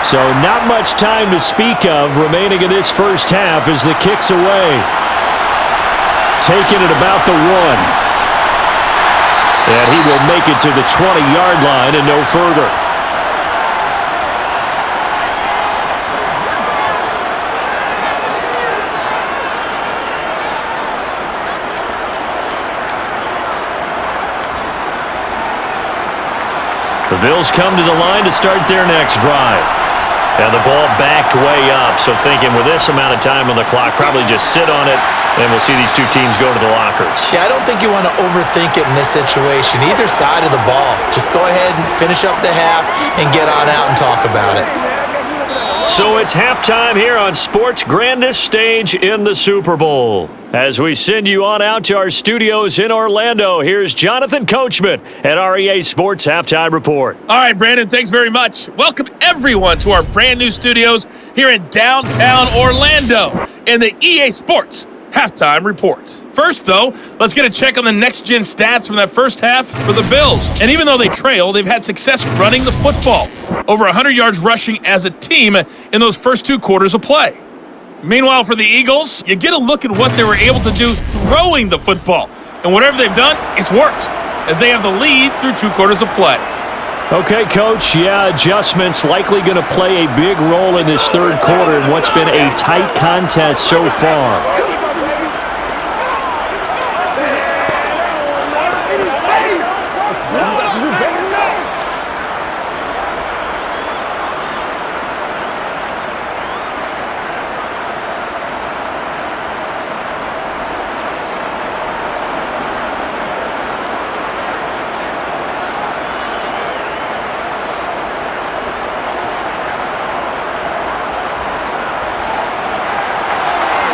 So not much time to speak of remaining in this first half as the kick's away. Taking it about the 1. And he will make it to the 20-yard line and no further. The Bills come to the line to start their next drive. And the ball backed way up, so thinking with this amount of time on the clock, probably just sit on it, and we'll see these two teams go to the lockers. Yeah, I don't think you want to overthink it in this situation. Either side of the ball. Just go ahead and finish up the half and get on out and talk about it. So it's halftime here on sports' grandest stage in the Super Bowl. As we send you on out to our studios in Orlando, here's Jonathan Coachman at our EA Sports Halftime Report. All right, Brandon, thanks very much. Welcome, everyone, to our brand-new studios here in downtown Orlando in the EA Sports Halftime Report. First, though, let's get a check on the next-gen stats from that first half for the Bills. And even though they trail, they've had success running the football. Over 100 yards rushing as a team in those first 2 quarters of play. Meanwhile, for the Eagles, you get a look at what they were able to do throwing the football. And whatever they've done, it's worked, as they have the lead through 2 quarters of play. Okay, Coach, yeah, adjustments likely going to play a big role in this third quarter in what's been a tight contest so far.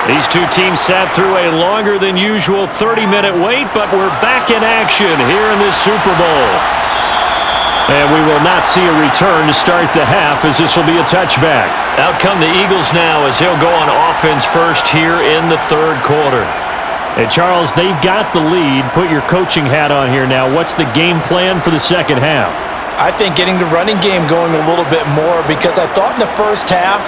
These two teams sat through a longer than usual 30-minute wait, but we're back in action here in this Super Bowl. And we will not see a return to start the half, as this will be a touchback. Out come the Eagles now as they'll go on offense first here in the third quarter. Hey, Charles, they've got the lead. Put your coaching hat on here now. What's the game plan for the second half? I think getting the running game going a little bit more, because I thought in the first half,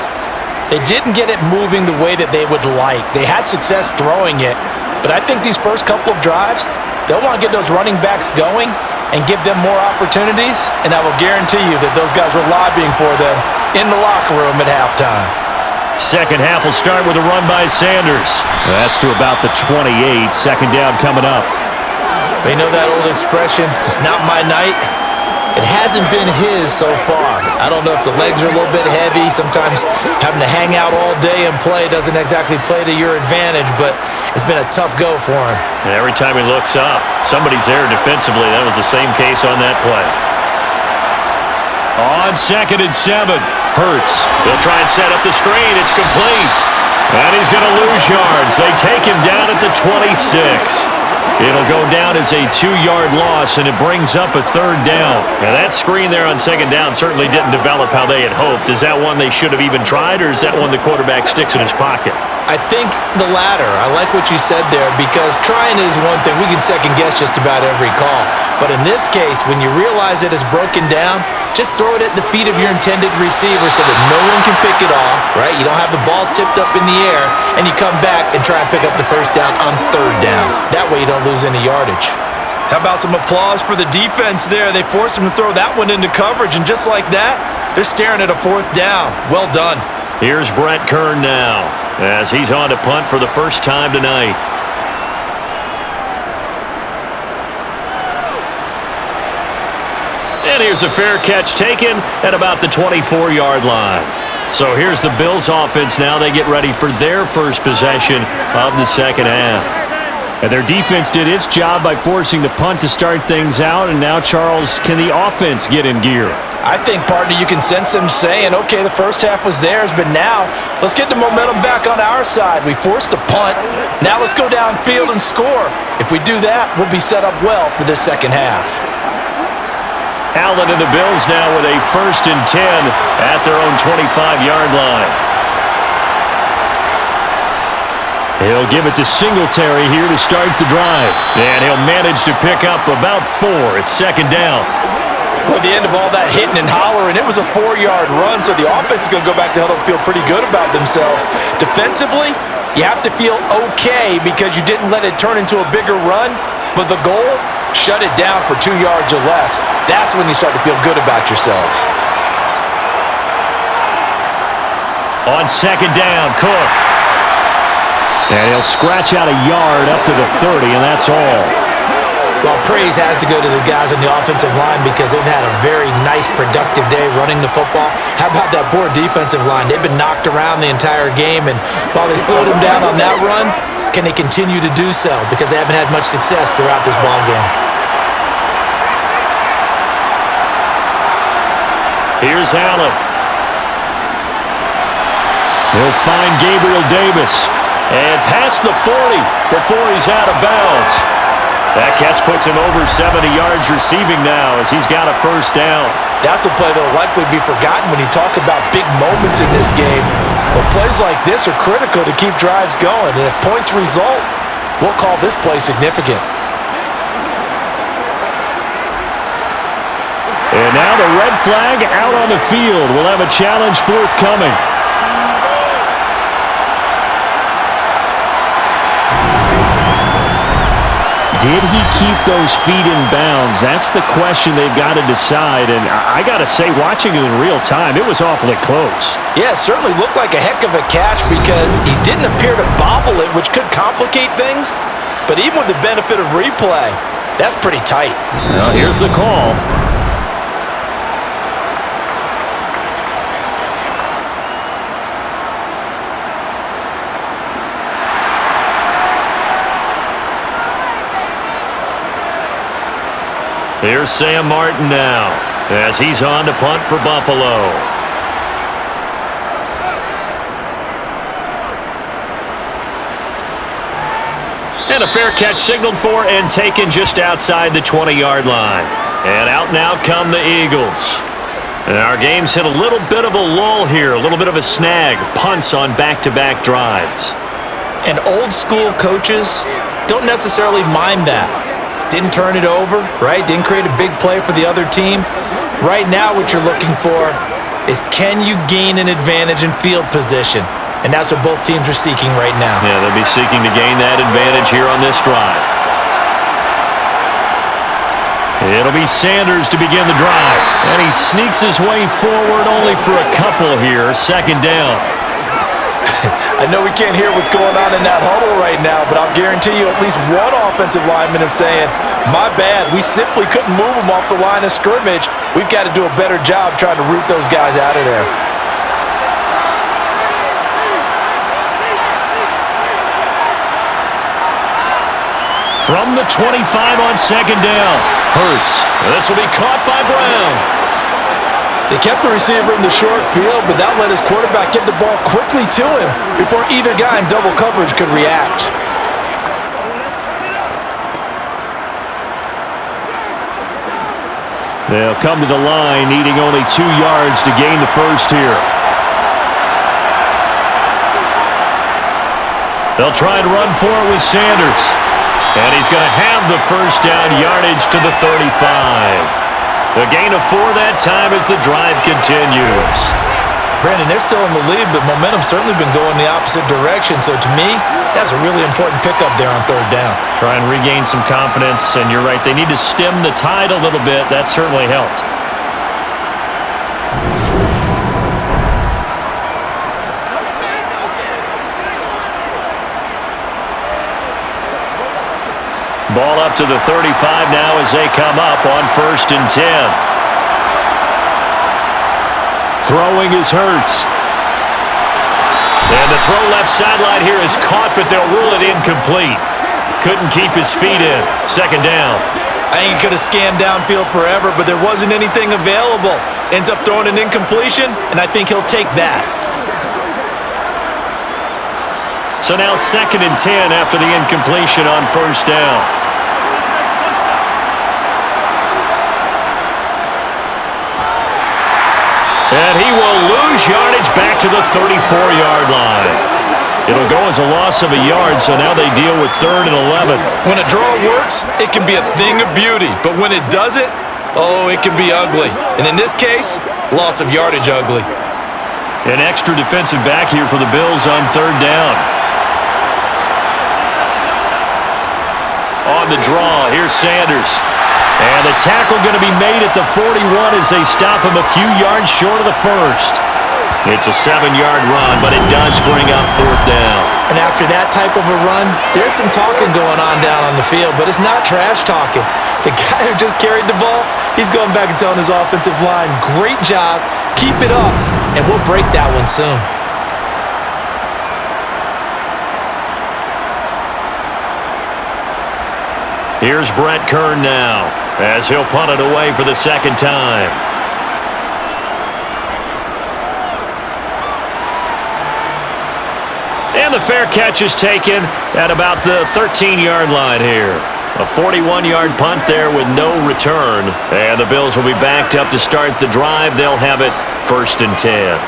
they didn't get it moving the way that they would like. They had success throwing it, but I think these first couple of drives, they'll want to get those running backs going and give them more opportunities, and I will guarantee you that those guys were lobbying for them in the locker room at halftime. Second half will start with a run by Sanders. That's to about the 28. Second down coming up. They know that old expression, it's not my night. It hasn't been his so far. I don't know if the legs are a little bit heavy. Sometimes having to hang out all day and play doesn't exactly play to your advantage, but it's been a tough go for him. And every time he looks up, somebody's there defensively. That was the same case on that play. On 2nd and 7, Hurts. They'll try and set up the screen. It's complete. And he's going to lose yards. They take him down at the 26. It'll go down as a 2-yard loss, and it brings up a third down. Now, that screen there on second down certainly didn't develop how they had hoped. Is that one they should have even tried, or is that one the quarterback sticks in his pocket? I think the latter. I like what you said there, because trying is one thing. We can second-guess just about every call. But in this case, when you realize it is broken down, just throw it at the feet of your intended receiver so that no one can pick it off, right? You don't have the ball tipped up in the air, and you come back and try and pick up the first down on third down. That way you don't lose any yardage. How about some applause for the defense there? They forced him to throw that one into coverage, and just like that, they're staring at a fourth down. Well done. Here's Brett Kern now, as he's on to punt for the first time tonight. And here's a fair catch taken at about the 24-yard line. So here's the Bills offense now. They get ready for their first possession of the second half. And their defense did its job by forcing the punt to start things out. And now, Charles, can the offense get in gear? I think, partner, you can sense them saying, okay, the first half was theirs, but now let's get the momentum back on our side. We forced a punt. Now let's go downfield and score. If we do that, we'll be set up well for this second half. Allen and the Bills now with a 1st and 10 at their own 25-yard line. He'll give it to Singletary here to start the drive. And he'll manage to pick up about 4 at second down. Well, at the end of all that hitting and hollering, it was a 4-yard run, so the offense is going to go back to huddle and feel pretty good about themselves. Defensively, you have to feel okay because you didn't let it turn into a bigger run, but the goal, shut it down for 2 yards or less. That's when you start to feel good about yourselves. On second down, Cook. And he'll scratch out a yard up to the 30, and that's all. Well, praise has to go to the guys on the offensive line because they've had a very nice, productive day running the football. How about that poor defensive line? They've been knocked around the entire game, and while they slowed them down on that run, can they continue to do so? Because they haven't had much success throughout this ball game. Here's Allen. He'll find Gabriel Davis. And past the 40 before he's out of bounds. That catch puts him over 70 yards receiving now as he's got a first down. That's a play that will likely be forgotten when you talk about big moments in this game. But plays like this are critical to keep drives going. And if points result, we'll call this play significant. And now the red flag out on the field. We'll have a challenge forthcoming. Did he keep those feet in bounds? That's the question they've got to decide. And I got to say, watching it in real time, it was awfully close. Yeah, it certainly looked like a heck of a catch because he didn't appear to bobble it, which could complicate things. But even with the benefit of replay, that's pretty tight. Well, here's the call. Here's Sam Martin now as he's on to punt for Buffalo. And a fair catch signaled for and taken just outside the 20-yard line. And out now come the Eagles. And our game's hit a little bit of a lull here, a little bit of a snag. Punts on back-to-back drives. And old school coaches don't necessarily mind that. Didn't turn it over, right? Didn't create a big play for the other team. Right now what you're looking for is can you gain an advantage in field position? And that's what both teams are seeking right now. Yeah, they'll be seeking to gain that advantage here on this drive. It'll be Sanders to begin the drive. And he sneaks his way forward only for a couple here. Second down. I know we can't hear what's going on in that huddle right now, but I'll guarantee you at least one offensive lineman is saying, my bad, we simply couldn't move them off the line of scrimmage. We've got to do a better job trying to root those guys out of there. From the 25 on second down. Hurts. This will be caught by Brown. They kept the receiver in the short field, but that let his quarterback get the ball quickly to him before either guy in double coverage could react. They'll come to the line, needing only 2 yards to gain the first here. They'll try and run for it with Sanders. And he's going to have the first down, yardage to the 35. The gain of 4 that time as the drive continues. Brandon, they're still in the lead, but momentum's certainly been going the opposite direction. So to me, that's a really important pickup there on third down. Try and regain some confidence, and you're right. They need to stem the tide a little bit. That certainly helped. Ball up to the 35 now as they come up on 1st and 10. Throwing is Hurts. And the throw left sideline here is caught, but they'll rule it incomplete. Couldn't keep his feet in. Second down. I think he could have scanned downfield forever, but there wasn't anything available. Ends up throwing an incompletion, and I think he'll take that. So now 2nd and 10 after the incompletion on first down. And he will lose yardage back to the 34-yard line. It'll go as a loss of a yard, so now they deal with 3rd and 11. When a draw works, it can be a thing of beauty. But when it doesn't, oh, it can be ugly. And in this case, loss of yardage ugly. An extra defensive back here for the Bills on 3rd down. On the draw, here's Sanders. And the tackle going to be made at the 41 as they stop him a few yards short of the first. It's a 7-yard run, but it does bring up 4th down. And after that type of a run, there's some talking going on down on the field, but it's not trash talking. The guy who just carried the ball, he's going back and telling his offensive line, great job, keep it up, and we'll break that one soon. Here's Brett Kern now, as he'll punt it away for the 2nd time. And the fair catch is taken at about the 13-yard line here. A 41-yard punt there with no return. And the Bills will be backed up to start the drive. They'll have it 1st and 10.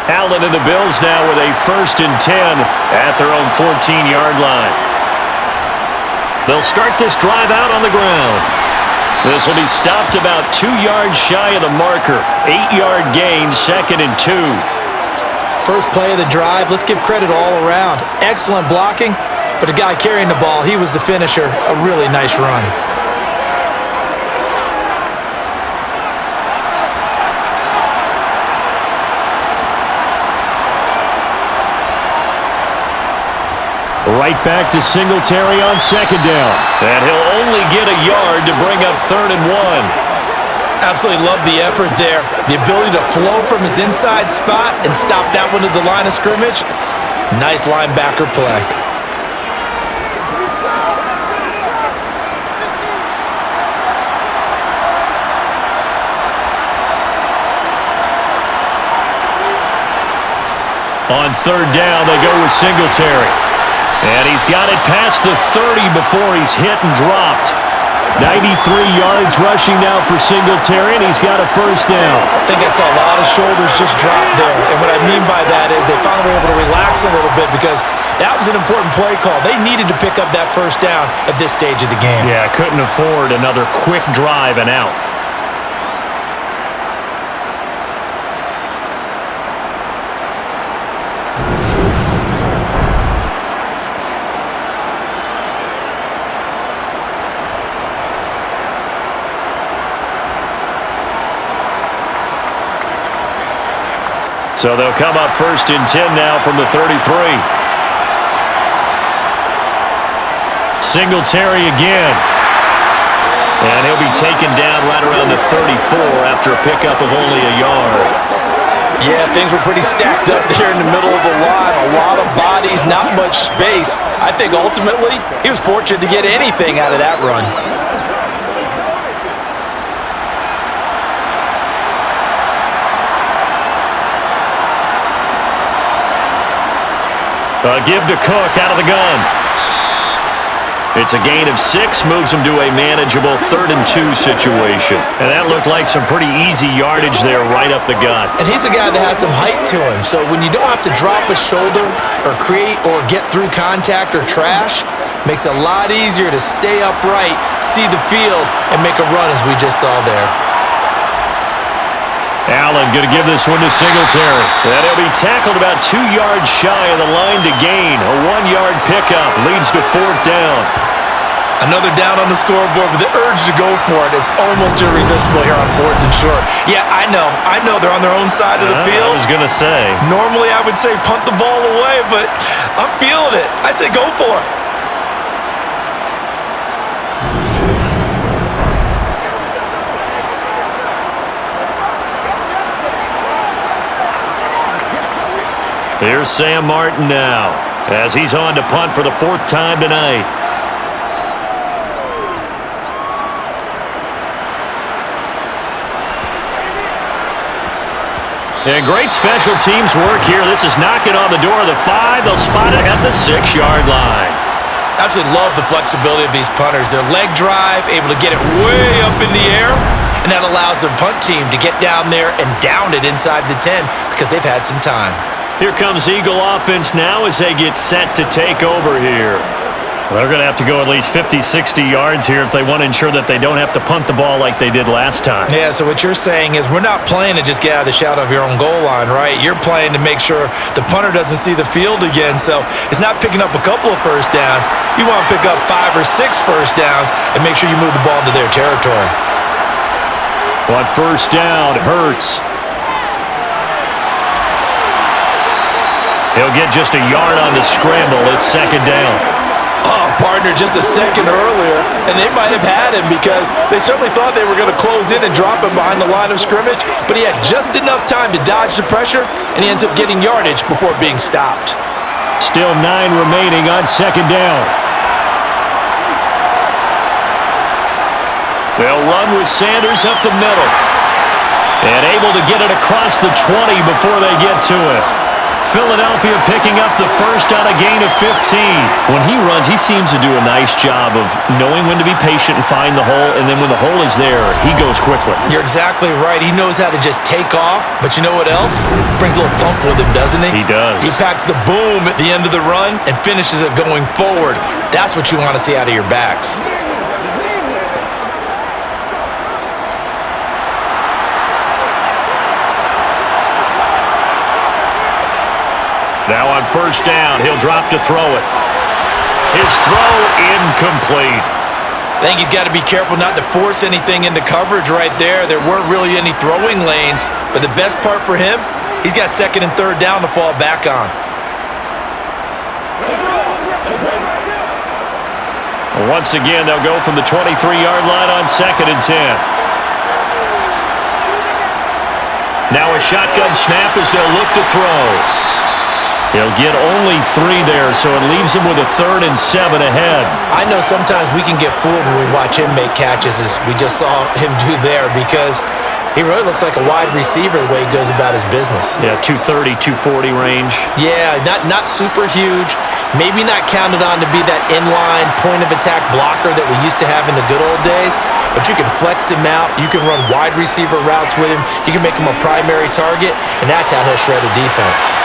Allen and the Bills now with a 1st and 10 at their own 14-yard line. They'll start this drive out on the ground. This will be stopped about 2 yards shy of the marker. 8-yard gain, 2nd and 2. First play of the drive, let's give credit all around. Excellent blocking, but the guy carrying the ball, he was the finisher. A really nice run. Right back to Singletary on 2nd down. And he'll only get a yard to bring up 3rd and 1. Absolutely love the effort there. The ability to flow from his inside spot and stop that one at the line of scrimmage. Nice linebacker play. On 3rd down, they go with Singletary. And he's got it past the 30 before he's hit and dropped. 93 yards rushing now for Singletary, and he's got a 1st down. I think I saw a lot of shoulders just drop there. And what I mean by that is they finally were able to relax a little bit because that was an important play call. They needed to pick up that 1st down at this stage of the game. Yeah, couldn't afford another quick drive and out. So they'll come up 1st and 10 now from the 33. Singletary again. And he'll be taken down right around the 34 after a pickup of only a yard. Yeah, things were pretty stacked up there in the middle of the line. A lot of bodies, not much space. I think ultimately he was fortunate to get anything out of that run. Give to Cook out of the gun. It's a gain of 6, moves him to a manageable 3rd and 2 situation. And that looked like some pretty easy yardage there right up the gut. And he's a guy that has some height to him, so when you don't have to drop a shoulder or create or get through contact or trash, makes it a lot easier to stay upright, see the field, and make a run as we just saw there. Allen going to give this one to Singletary. And he'll be tackled about 2 yards shy of the line to gain. A 1-yard pickup leads to 4th down. Another down on the scoreboard, but the urge to go for it is almost irresistible here on 4th and short. Yeah, I know they're on their own side of the field. I was going to say. Normally I would say punt the ball away, but I'm feeling it. I say go for it. Here's Sam Martin now, as he's on to punt for the 4th time tonight. And great special teams work here. This is knocking on the door of the 5. They'll spot it at the 6-yard line. Absolutely love the flexibility of these punters. Their leg drive, able to get it way up in the air, and that allows the punt team to get down there and down it inside the 10 because they've had some time. Here comes Eagle offense now as they get set to take over here. They're going to have to go at least 50, 60 yards here if they want to ensure that they don't have to punt the ball like they did last time. Yeah, so what you're saying is we're not playing to just get out of the shadow of your own goal line, right? You're playing to make sure the punter doesn't see the field again. So it's not picking up a couple of first downs. You want to pick up 5 or 6 first downs and make sure you move the ball into their territory. On first down, Hurts. He'll get just a yard on the scramble. It's 2nd down. Oh, partner, just a second earlier, and they might have had him because they certainly thought they were going to close in and drop him behind the line of scrimmage, but he had just enough time to dodge the pressure, and he ends up getting yardage before being stopped. Still 9 remaining on 2nd down. They'll run with Sanders up the middle, and able to get it across the 20 before they get to it. Philadelphia picking up the first on a gain of 15. When he runs, he seems to do a nice job of knowing when to be patient and find the hole, and then when the hole is there, he goes quickly. You're exactly right. He knows how to just take off, but you know what else? Brings a little thump with him, doesn't he? He does. He packs the boom at the end of the run and finishes it going forward. That's what you want to see out of your backs. Now on first down, he'll drop to throw it. His throw incomplete. I think he's got to be careful not to force anything into coverage right there. There weren't really any throwing lanes, but the best part for him, he's got 2nd and 3rd down to fall back on. Once again, they'll go from the 23-yard line on 2nd and 10. Now a shotgun snap as they'll look to throw. He'll get only 3 there, so it leaves him with a 3rd and 7 ahead. I know sometimes we can get fooled when we watch him make catches, as we just saw him do there, because he really looks like a wide receiver the way he goes about his business. Yeah, 230, 240 range. Yeah, not super huge. Maybe not counted on to be that inline point-of-attack blocker that we used to have in the good old days, but you can flex him out. You can run wide receiver routes with him. You can make him a primary target, and that's how he'll shred a defense.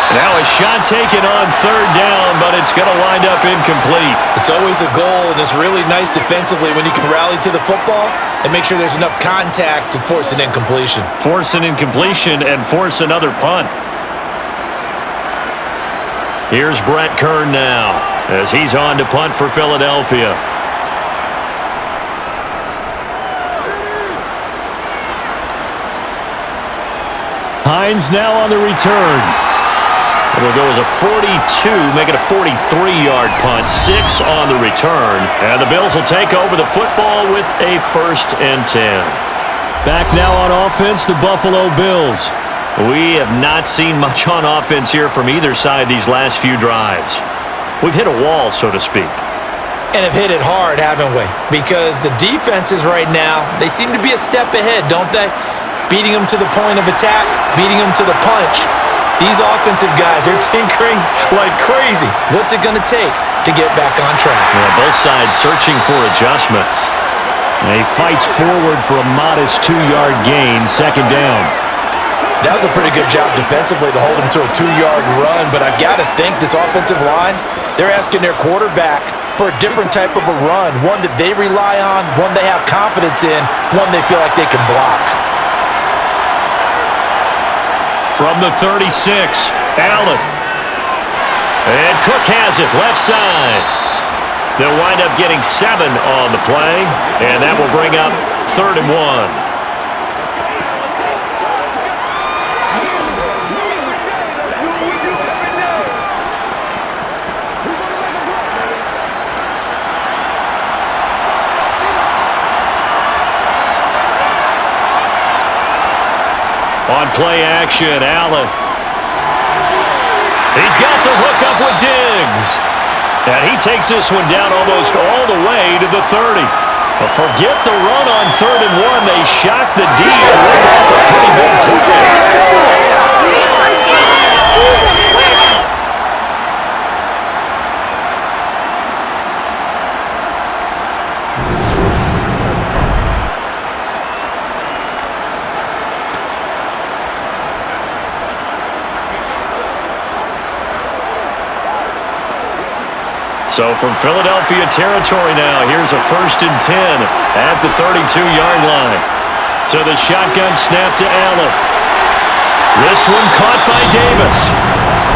Now a shot taken on 3rd down, but it's going to wind up incomplete. It's always a goal, and it's really nice defensively when you can rally to the football and make sure there's enough contact to force an incompletion. Force an incompletion and force another punt. Here's Brett Kern now, as he's on to punt for Philadelphia. Hines now on the return. It'll go as a 42, make it a 43-yard punt, 6 on the return. And the Bills will take over the football with a 1st and 10. Back now on offense, the Buffalo Bills. We have not seen much on offense here from either side these last few drives. We've hit a wall, so to speak. And have hit it hard, haven't we? Because the defenses right now, they seem to be a step ahead, don't they? Beating them to the point of attack, beating them to the punch. These offensive guys are tinkering like crazy. What's it going to take to get back on track? Yeah, both sides searching for adjustments. And he fights forward for a modest 2-yard gain, 2nd down. That was a pretty good job defensively to hold him to a 2-yard run, but I've got to think this offensive line, they're asking their quarterback for a different type of a run, one that they rely on, one they have confidence in, one they feel like they can block. From the 36, Allen. And Cook has it, left side. They'll wind up getting 7 on the play, and that will bring up 3rd and 1. On play action, Allen. He's got the hook up with Diggs. And he takes this one down almost all the way to the 30. Forget the run on 3rd and 1. They shocked the D and went off a pretty big play. So from Philadelphia territory now, here's a 1st and 10 at the 32-yard line. So the shotgun snap to Allen. This one caught by Davis.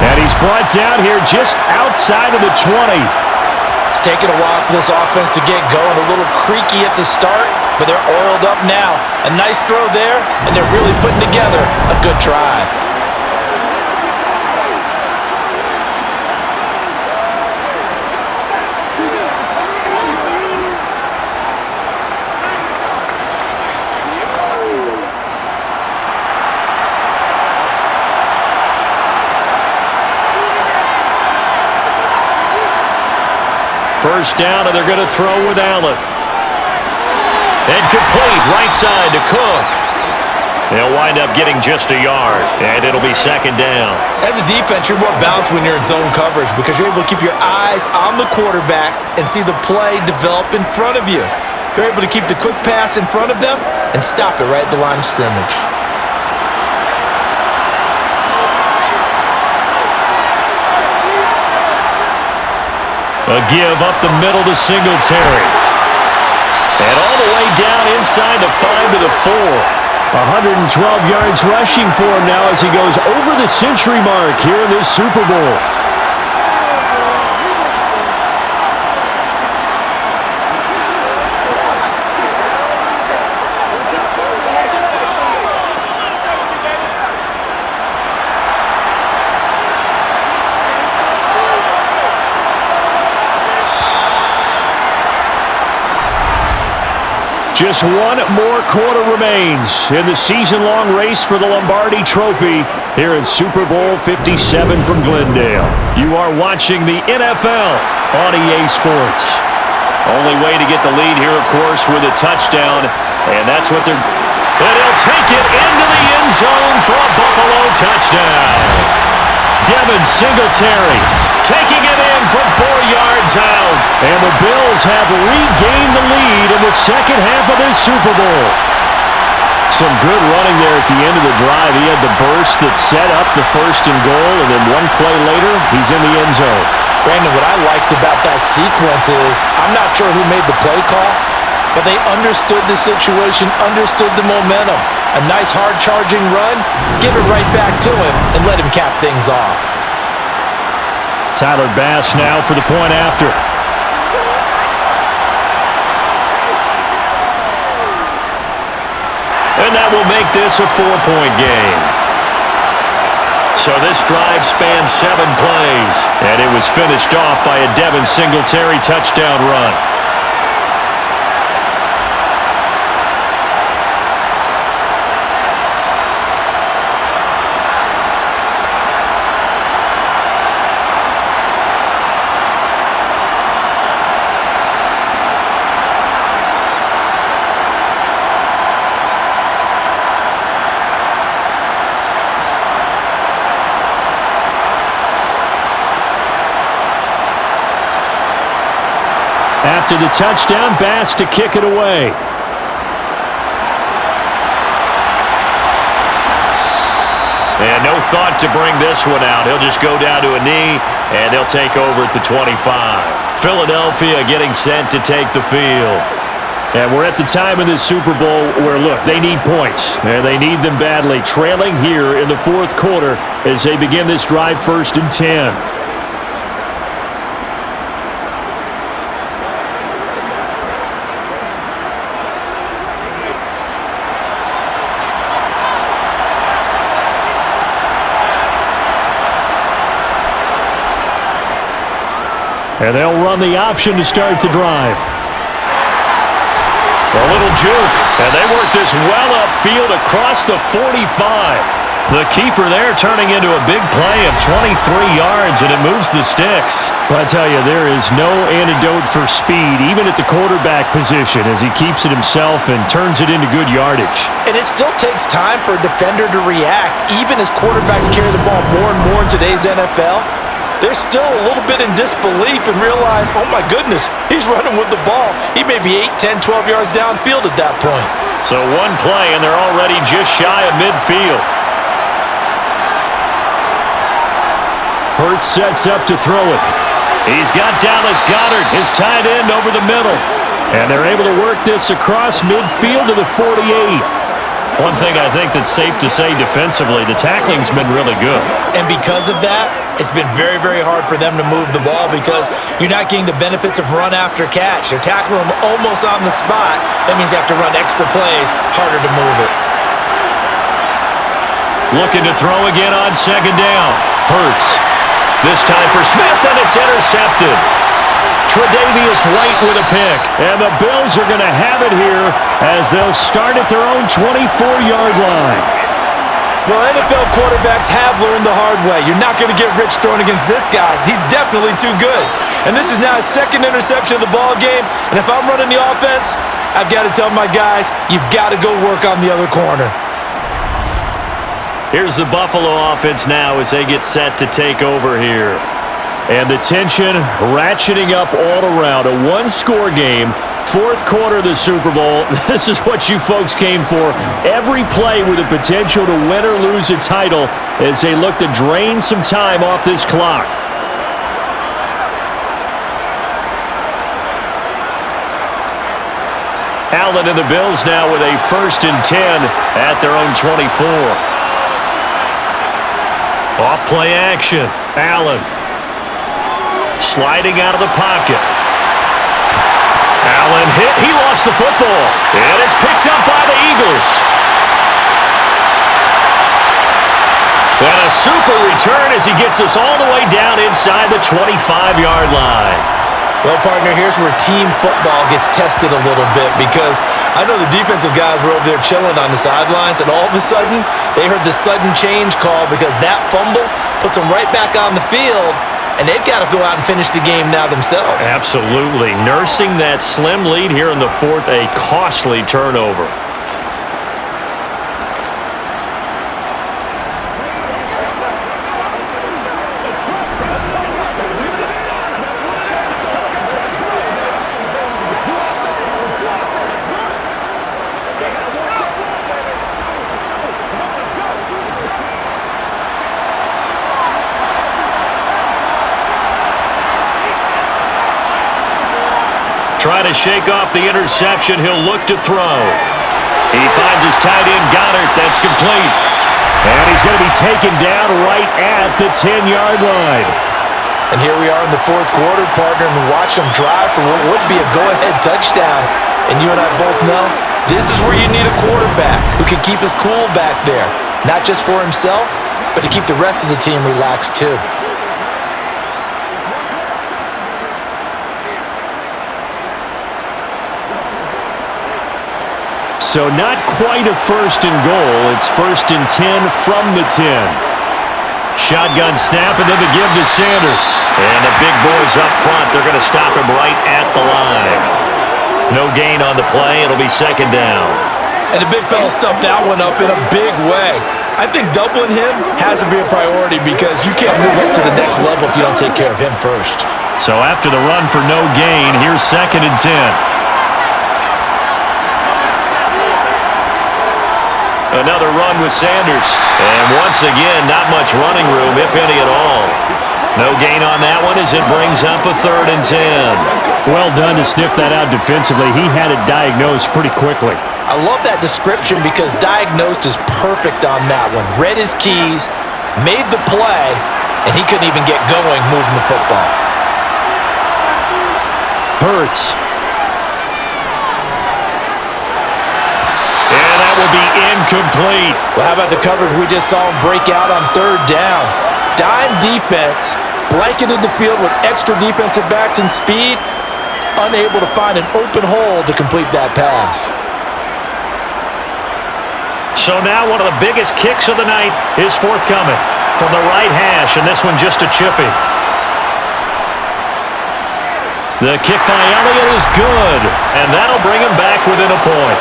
And he's brought down here just outside of the 20. It's taken a while for this offense to get going. A little creaky at the start, but they're oiled up now. A nice throw there, and they're really putting together a good drive. First down, and they're going to throw with Allen. And complete, right side to Cook. They'll wind up getting just a yard, and it'll be 2nd down. As a defense, you're more balanced when you're in zone coverage because you're able to keep your eyes on the quarterback and see the play develop in front of you. You're able to keep the quick pass in front of them and stop it right at the line of scrimmage. A give up the middle to Singletary. And all the way down inside the 5 to the 4. 112 yards rushing for him now as he goes over the century mark here in this Super Bowl. Just one more quarter remains in the season-long race for the Lombardi Trophy here in Super Bowl 57 from Glendale. You are watching the NFL on EA Sports. Only way to get the lead here, of course, with a touchdown, and that's what they're... And he'll take it into the end zone for a Buffalo touchdown. Devin Singletary taking it in from 4 yards out. And the Bills have regained the lead in the second half of this Super Bowl. Some good running there at the end of the drive. He had the burst that set up the 1st and goal, and then one play later, he's in the end zone. Brandon, what I liked about that sequence is I'm not sure who made the play call, but they understood the situation, understood the momentum. A nice hard-charging run, give it right back to him, and let him cap things off. Tyler Bass now for the point after. And that will make this a 4-point game. So this drive spans 7 plays, and it was finished off by a Devin Singletary touchdown run. After the touchdown, Bass to kick it away. And no thought to bring this one out. He'll just go down to a knee, and they'll take over at the 25. Philadelphia getting set to take the field. And we're at the time in this Super Bowl where, look, they need points, and they need them badly. Trailing here in the 4th quarter as they begin this drive 1st and 10. And they'll run the option to start the drive. A little juke, and they work this well upfield across the 45. The keeper there turning into a big play of 23 yards, and it moves the sticks. Well, I tell you, there is no antidote for speed, even at the quarterback position, as he keeps it himself and turns it into good yardage. And it still takes time for a defender to react. Even as quarterbacks carry the ball more and more in today's NFL, they're still a little bit in disbelief and realize, oh my goodness, he's running with the ball. He may be 8, 10, 12 yards downfield at that point. So one play, and they're already just shy of midfield. Hurts sets up to throw it. He's got Dallas Goedert, his tight end, over the middle. And they're able to work this across midfield to the 48. One thing I think that's safe to say defensively, the tackling's been really good. And because of that, it's been very, very hard for them to move the ball because you're not getting the benefits of run after catch. They're tackling them almost on the spot. That means you have to run extra plays, harder to move it. Looking to throw again on second down. Hurts. This time for Smith, and it's intercepted. Tre'Davious White with a pick. And the Bills are going to have it here as they'll start at their own 24-yard line. Well, NFL quarterbacks have learned the hard way. You're not going to get rich throwing against this guy. He's definitely too good. And this is now his second interception of the ball game. And if I'm running the offense, I've got to tell my guys, you've got to go work on the other corner. Here's the Buffalo offense now as they get set to take over here. And the tension ratcheting up all around. A one-score game, fourth quarter of the Super Bowl. This is what you folks came for. Every play with the potential to win or lose a title as they look to drain some time off this clock. Allen and the Bills now with a 1st and 10 at their own 24. Off play action. Allen sliding out of the pocket. Allen hit. He lost the football. And it's picked up by the Eagles. And a super return as he gets us all the way down inside the 25-yard line. Well, partner, here's where team football gets tested a little bit because I know the defensive guys were over there chilling on the sidelines, and all of a sudden, they heard the sudden change call because that fumble puts them right back on the field, and they've got to go out and finish the game now themselves. Absolutely. Nursing that slim lead here in the fourth, a costly turnover. Trying to shake off the interception. He'll look to throw. He finds his tight end, Goedert. That's complete. And he's going to be taken down right at the 10-yard line. And here we are in the fourth quarter, partner, and watch them drive for what would be a go-ahead touchdown. And you and I both know this is where you need a quarterback who can keep his cool back there. Not just for himself, but to keep the rest of the team relaxed too. So not quite a 1st and goal. It's 1st and 10 from the 10. Shotgun snap and then the give to Sanders. And the big boys up front, they're going to stop him right at the line. No gain on the play. It'll be 2nd down. And the big fella stuffed that one up in a big way. I think doubling him has to be a priority because you can't move up to the next level if you don't take care of him first. So after the run for no gain, here's 2nd and 10. Another run with Sanders. And once again, not much running room, if any at all. No gain on that one as it brings up a 3rd and 10. Well done to sniff that out defensively. He had it diagnosed pretty quickly. I love that description because diagnosed is perfect on that one. Read his keys, made the play, and he couldn't even get going moving the football. Hurts. And that will be incomplete. Well, how about the coverage we just saw him break out on 3rd down? Dime defense, blanketed the field with extra defensive backs and speed, unable to find an open hole to complete that pass. So now one of the biggest kicks of the night is forthcoming from the right hash, and this one just a chippy. The kick by Elliott is good, and that'll bring him back within a point.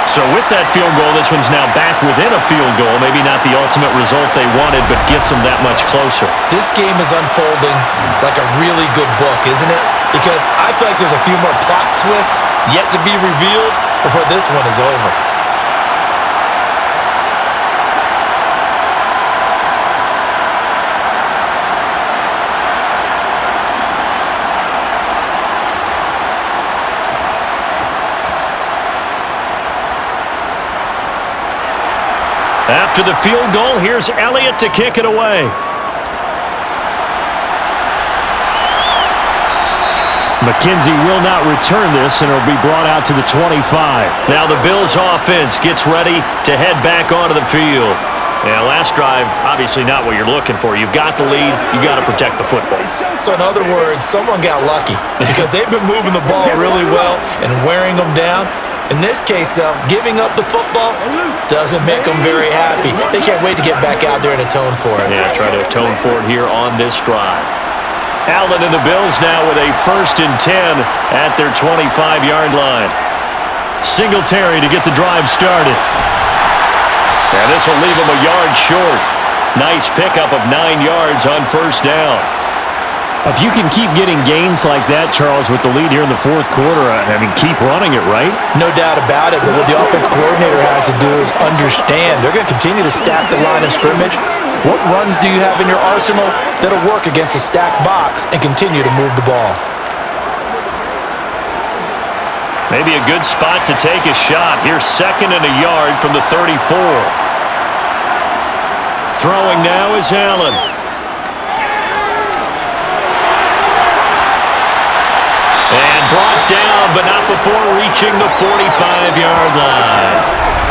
So with that field goal, this one's now back within a field goal. Maybe not the ultimate result they wanted, but gets them that much closer. This game is unfolding like a really good book, isn't it? Because I feel like there's a few more plot twists yet to be revealed before this one is over. After the field goal, here's Elliott to kick it away. McKenzie will not return this, and it'll be brought out to the 25. Now the Bills offense gets ready to head back onto the field. Yeah, last drive, obviously not what you're looking for. You've got the lead. You got to protect the football. So in other words, someone got lucky because they've been moving the ball really well and wearing them down. In this case, though, giving up the football doesn't make them very happy. They can't wait to get back out there and atone for it. Yeah, try to atone for it here on this drive. Allen and the Bills now with a 1st and 10 at their 25-yard line. Singletary to get the drive started. And this will leave them a yard short. Nice pickup of 9 yards on 1st down. If you can keep getting gains like that, Charles, with the lead here in the 4th quarter, I mean, keep running it, right? No doubt about it, but what the offense coordinator has to do is understand. They're going to continue to stack the line of scrimmage. What runs do you have in your arsenal that'll work against a stacked box and continue to move the ball? Maybe a good spot to take a shot. Here's 2nd and a yard from the 34. Throwing now is Allen. And brought down, but not before reaching the 45-yard line.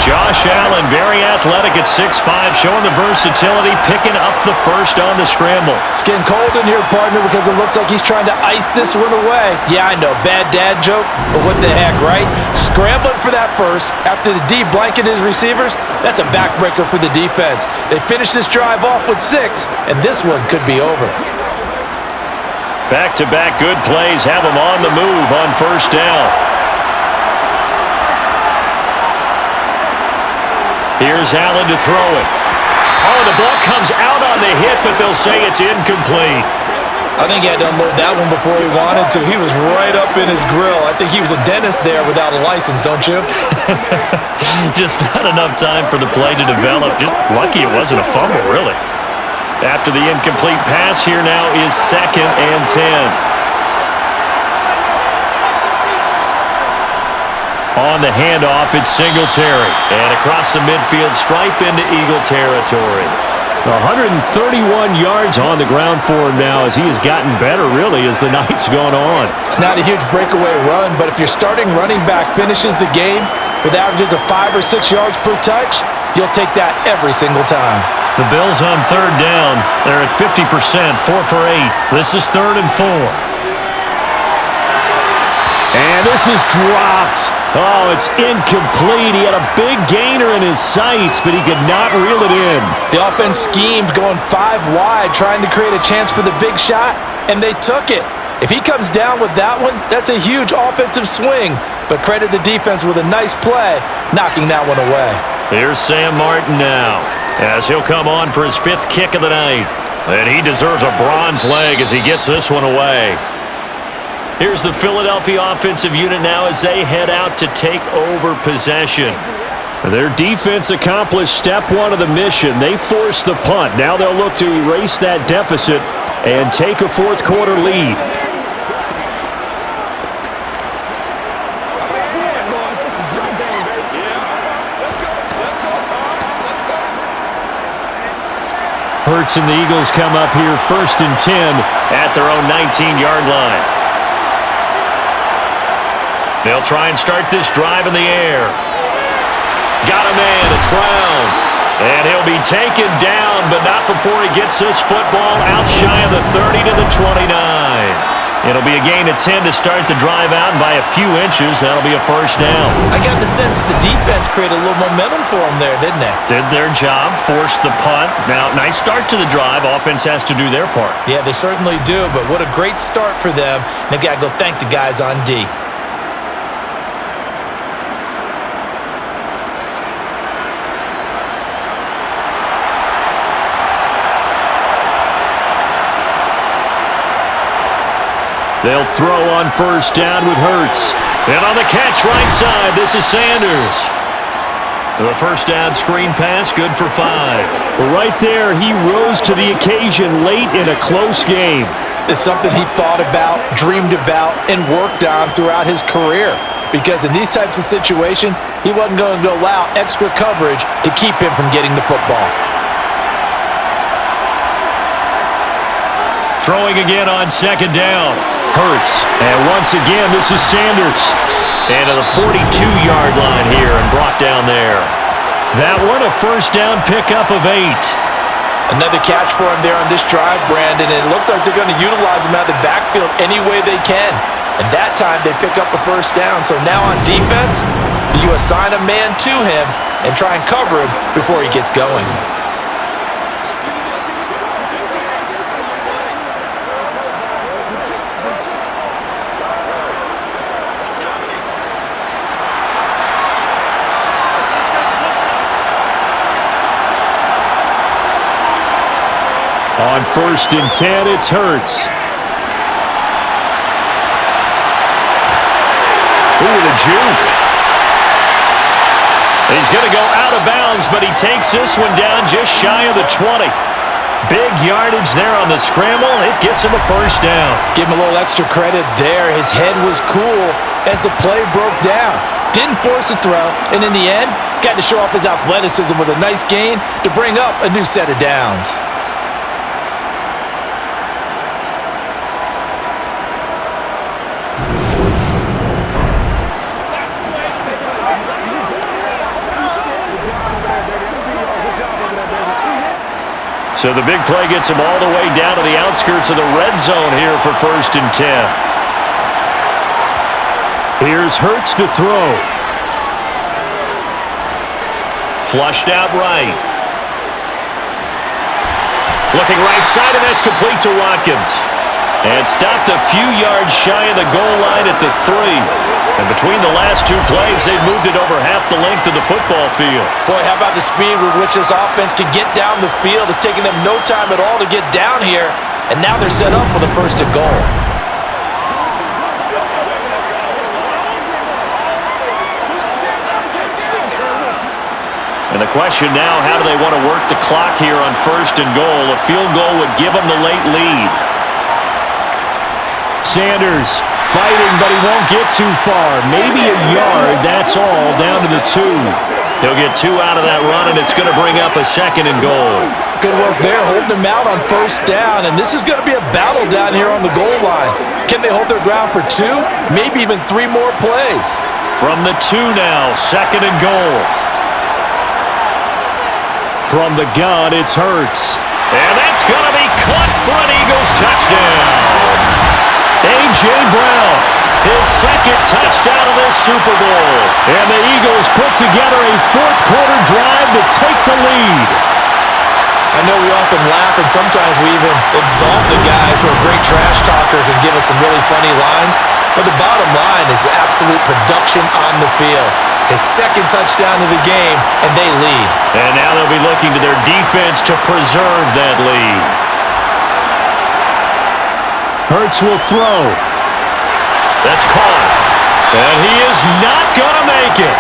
Josh Allen, very athletic at 6'5", showing the versatility, picking up the 1st on the scramble. It's getting cold in here, partner, because it looks like he's trying to ice this one away. Yeah, I know, bad dad joke, but what the heck, right? Scrambling for that 1st after the D blanket his receivers, that's a backbreaker for the defense. They finish this drive off with 6, and this one could be over. Back-to-back good plays have them on the move on 1st down. Here's Allen to throw it. Oh, the ball comes out on the hit, but they'll say it's incomplete. I think he had to unload that one before he wanted to. He was right up in his grill. I think he was a dentist there without a license, don't you? Just not enough time for the play to develop. Just lucky it wasn't a fumble, really. After the incomplete pass, here now is 2nd and 10. On the handoff, it's Singletary. And across the midfield stripe into Eagle territory. 131 yards on the ground for him now as he has gotten better, really, as the night's gone on. It's not a huge breakaway run, but if your starting running back finishes the game with averages of 5 or 6 yards per touch, you'll take that every single time. The Bills on 3rd down. They're at 50%, 4 for 8. This is 3rd and 4. And this is dropped. Oh, it's incomplete. He had a big gainer in his sights, but he could not reel it in. The offense schemed going 5 wide, trying to create a chance for the big shot, and they took it. If he comes down with that one, that's a huge offensive swing. But credit the defense with a nice play, knocking that one away. Here's Sam Martin now, as he'll come on for his 5th kick of the night. And he deserves a bronze leg as he gets this one away. Here's the Philadelphia offensive unit now as they head out to take over possession. Their defense accomplished step 1 of the mission. They forced the punt. Now they'll look to erase that deficit and take a 4th quarter lead. Hurts and the Eagles come up here 1st and 10 at their own 19-yard line. They'll try and start this drive in the air. Got a man. It's Brown. And he'll be taken down, but not before he gets this football out shy of the 30 to the 29. It'll be a gain of 10 to start the drive out, and by a few inches, that'll be a first down. I got the sense that the defense created a little momentum for them there, didn't they? Did their job, forced the punt. Now, nice start to the drive. Offense has to do their part. Yeah, they certainly do, but what a great start for them. They've got to go thank the guys on D. They'll throw on first down with Hurts. And on the catch right side, this is Sanders. The first down screen pass, good for 5. Well, right there, he rose to the occasion late in a close game. It's something he thought about, dreamed about, and worked on throughout his career. Because in these types of situations, he wasn't going to allow extra coverage to keep him from getting the football. Throwing again on second down. Hurts. And once again, this is Sanders. And to the 42-yard line here and brought down there. That one a first down pickup of 8. Another catch for him there on this drive, Brandon, and it looks like they're going to utilize him out of the backfield any way they can. And that time they pick up a first down. So now on defense, do you assign a man to him and try and cover him before he gets going? On first and 10, it's Hurts. Ooh, the juke. He's going to go out of bounds, but he takes this one down just shy of the 20. Big yardage there on the scramble. It gets him a first down. Give him a little extra credit there. His head was cool as the play broke down. Didn't force a throw, and in the end, got to show off his athleticism with a nice gain to bring up a new set of downs. So the big play gets him all the way down to the outskirts of the red zone here for first and 10. Here's Hurts to throw. Flushed out right. Looking right side, and that's complete to Watkins. And stopped a few yards shy of the goal line at the 3. And between the last two plays, they've moved it over half the length of the football field. Boy, how about the speed with which this offense can get down the field? It's taken them no time at all to get down here. And now they're set up for the first and goal. And the question now, how do they want to work the clock here on first and goal? A field goal would give them the late lead. Sanders fighting, but he won't get too far. Maybe a yard, that's all, down to the 2. He'll get 2 out of that run, and it's going to bring up a second and goal. Good work there, holding them out on first down, and this is going to be a battle down here on the goal line. Can they hold their ground for 2, maybe even 3 more plays? From the 2 now, second and goal. From the gun, it's Hurts. And that's going to be caught for an Eagles touchdown. A.J. Brown, his second touchdown of this Super Bowl. And the Eagles put together a fourth-quarter drive to take the lead. I know we often laugh, and sometimes we even exalt the guys who are great trash talkers and give us some really funny lines. But the bottom line is absolute production on the field. His second touchdown of the game, and they lead. And now they'll be looking to their defense to preserve that lead. Hurts will throw. That's caught. And he is not going to make it.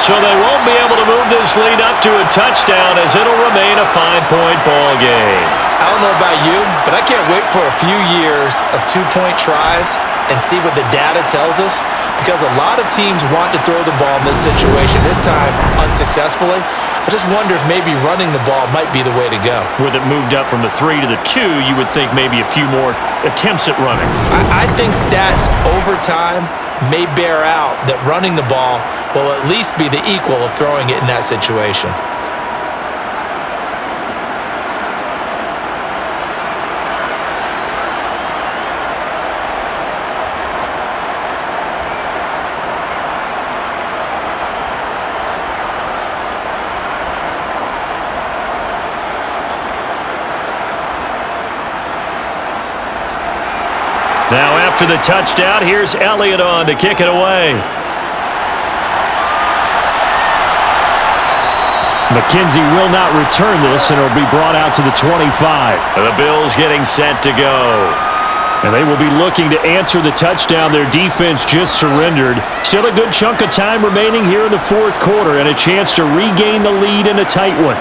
So they won't be able to move this lead up to a touchdown as it'll remain a 5-point ball game. I don't know about you, but I can't wait for a few years of 2-point tries and see what the data tells us, because a lot of teams want to throw the ball in this situation, this time unsuccessfully. I just wonder if maybe running the ball might be the way to go. With it moved up from the 3 to the 2, you would think maybe a few more attempts at running. I think stats over time may bear out that running the ball will at least be the equal of throwing it in that situation. Now after the touchdown, here's Elliott on to kick it away. McKenzie will not return this, and it'll be brought out to the 25. The Bills getting set to go. And they will be looking to answer the touchdown their defense just surrendered. Still a good chunk of time remaining here in the fourth quarter and a chance to regain the lead in a tight one.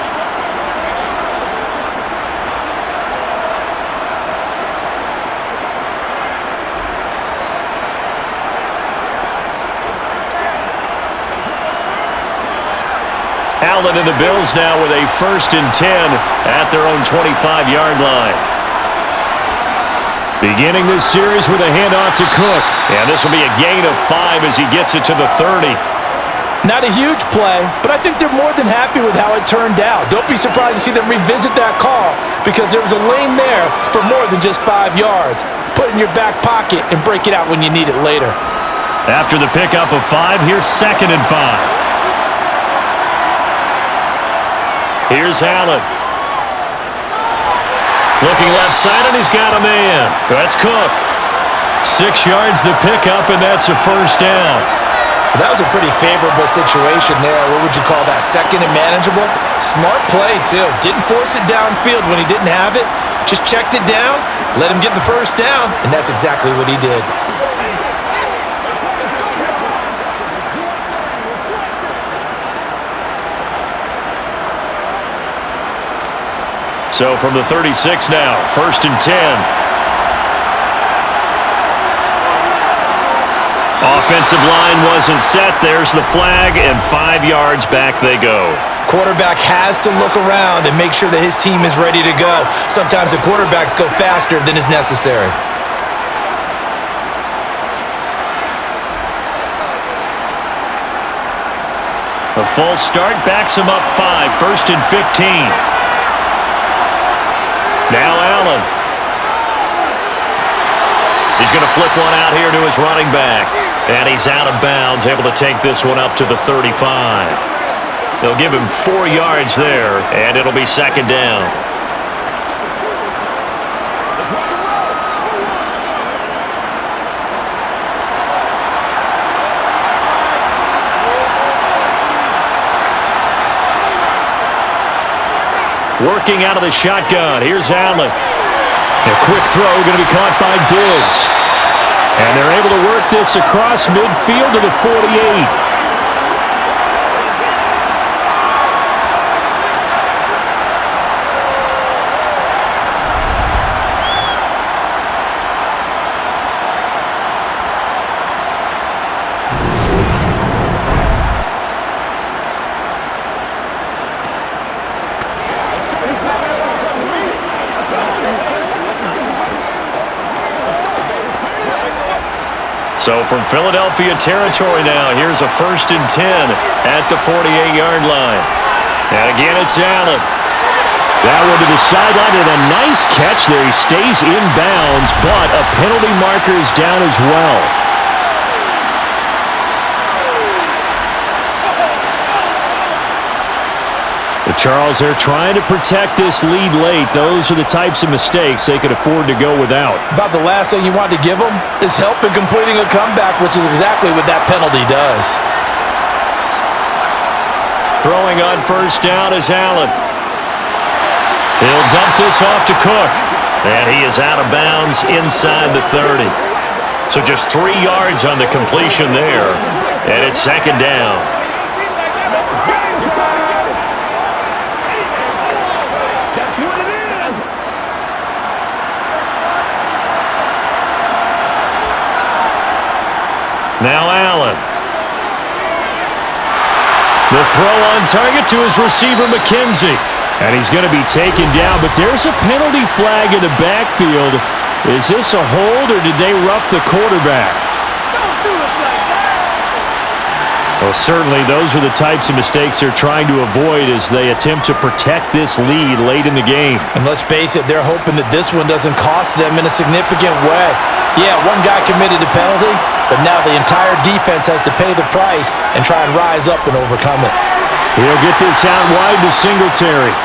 Allen and the Bills now with a 1st and 10 at their own 25-yard line. Beginning this series with a handoff to Cook. And this will be a gain of 5 as he gets it to the 30. Not a huge play, but I think they're more than happy with how it turned out. Don't be surprised to see them revisit that call because there was a lane there for more than just 5 yards. Put it in your back pocket and break it out when you need it later. After the pickup of 5, here's 2nd and 5. Here's Allen. Looking left side, and he's got a man. That's Cook. 6 yards the pickup, and that's a 1st down. That was a pretty favorable situation there. What would you call that? 2nd and manageable? Smart play, too. Didn't force it downfield when he didn't have it. Just checked it down, let him get the 1st down, and that's exactly what he did. So from the 36 now, 1st and 10. Offensive line wasn't set. There's the flag, and 5 yards back they go. Quarterback has to look around and make sure that his team is ready to go. Sometimes the quarterbacks go faster than is necessary. The false start backs him up 5, 1st and 15. Now Allen. He's going to flip one out here to his running back. And he's out of bounds, able to take this one up to the 35. They'll give him 4 yards there, and it'll be 2nd down. Working out of the shotgun. Here's Allen. A quick throw going to be caught by Diggs. And they're able to work this across midfield to the 48. So from Philadelphia territory now, here's a 1st and 10 at the 48-yard line. And again, it's Allen. That one to the sideline, and a nice catch there. He stays in bounds, but a penalty marker is down as well. But Charles, they're trying to protect this lead late. Those are the types of mistakes they could afford to go without. About the last thing you want to give them is help in completing a comeback, which is exactly what that penalty does. Throwing on 1st down is Allen. He'll dump this off to Cook. And he is out of bounds inside the 30. So just 3 yards on the completion there. And it's 2nd down. Now Allen. The throw on target to his receiver, McKenzie. And he's going to be taken down, but there's a penalty flag in the backfield. Is this a hold, or did they rough the quarterback? Don't do us like that. Well, certainly those are the types of mistakes they're trying to avoid as they attempt to protect this lead late in the game. And let's face it, they're hoping that this one doesn't cost them in a significant way. Yeah, one guy committed a penalty, but now the entire defense has to pay the price and try and rise up and overcome it. He'll get this out wide to Singletary.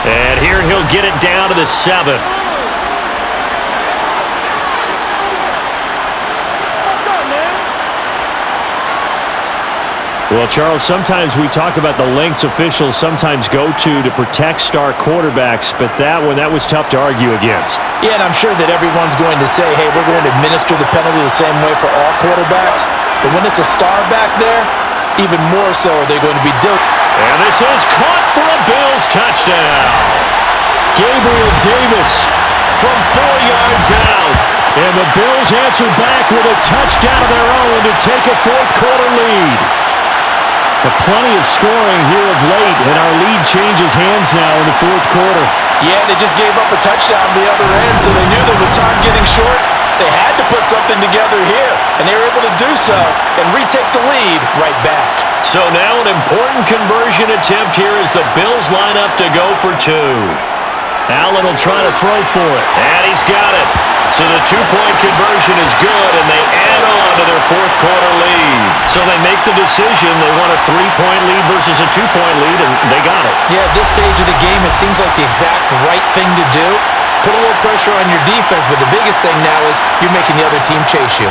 And here he'll get it down to the 7. Well, Charles, sometimes we talk about the lengths officials sometimes go to protect star quarterbacks, but that was tough to argue against. Yeah, and I'm sure that everyone's going to say, hey, we're going to administer the penalty the same way for all quarterbacks. But when it's a star back there, even more so are they going to be diligent. And this is caught for a Bills touchdown. Gabriel Davis from 4 yards out. And the Bills answer back with a touchdown of their own to take a fourth-quarter lead. But plenty of scoring here of late, and our lead changes hands now in the fourth quarter. Yeah, they just gave up a touchdown on the other end, so they knew that with time getting short, they had to put something together here, and they were able to do so and retake the lead right back. So now an important conversion attempt here as the Bills line up to go for two. Allen will try to throw for it, and he's got it. So the two-point conversion is good, and they add on to their fourth-quarter lead. So they make the decision. They want a three-point lead versus a two-point lead, and they got it. Yeah, at this stage of the game, it seems like the exact right thing to do. Put a little pressure on your defense, but the biggest thing now is you're making the other team chase you.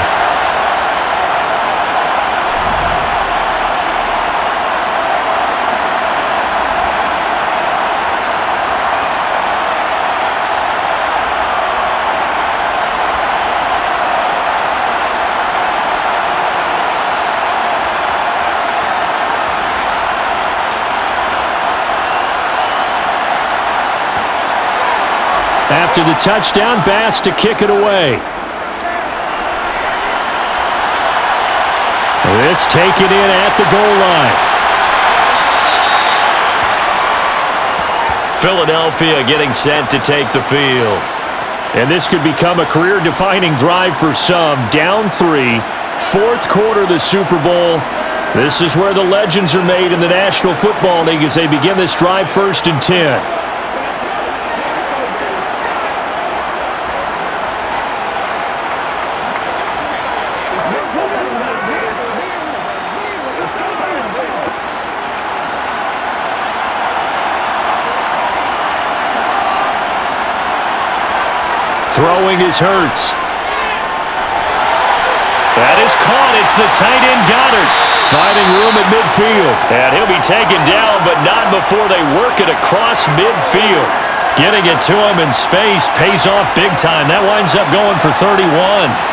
After the touchdown, Bass to kick it away. This taken in at the goal line. Philadelphia getting set to take the field. And this could become a career-defining drive for some. Down 3, fourth quarter of the Super Bowl. This is where the legends are made in the National Football League as they begin this drive 1st and 10. Throwing is Hurts. That is caught. It's the tight end Goddard. Finding room at midfield. And he'll be taken down, but not before they work it across midfield. Getting it to him in space pays off big time. That winds up going for 31.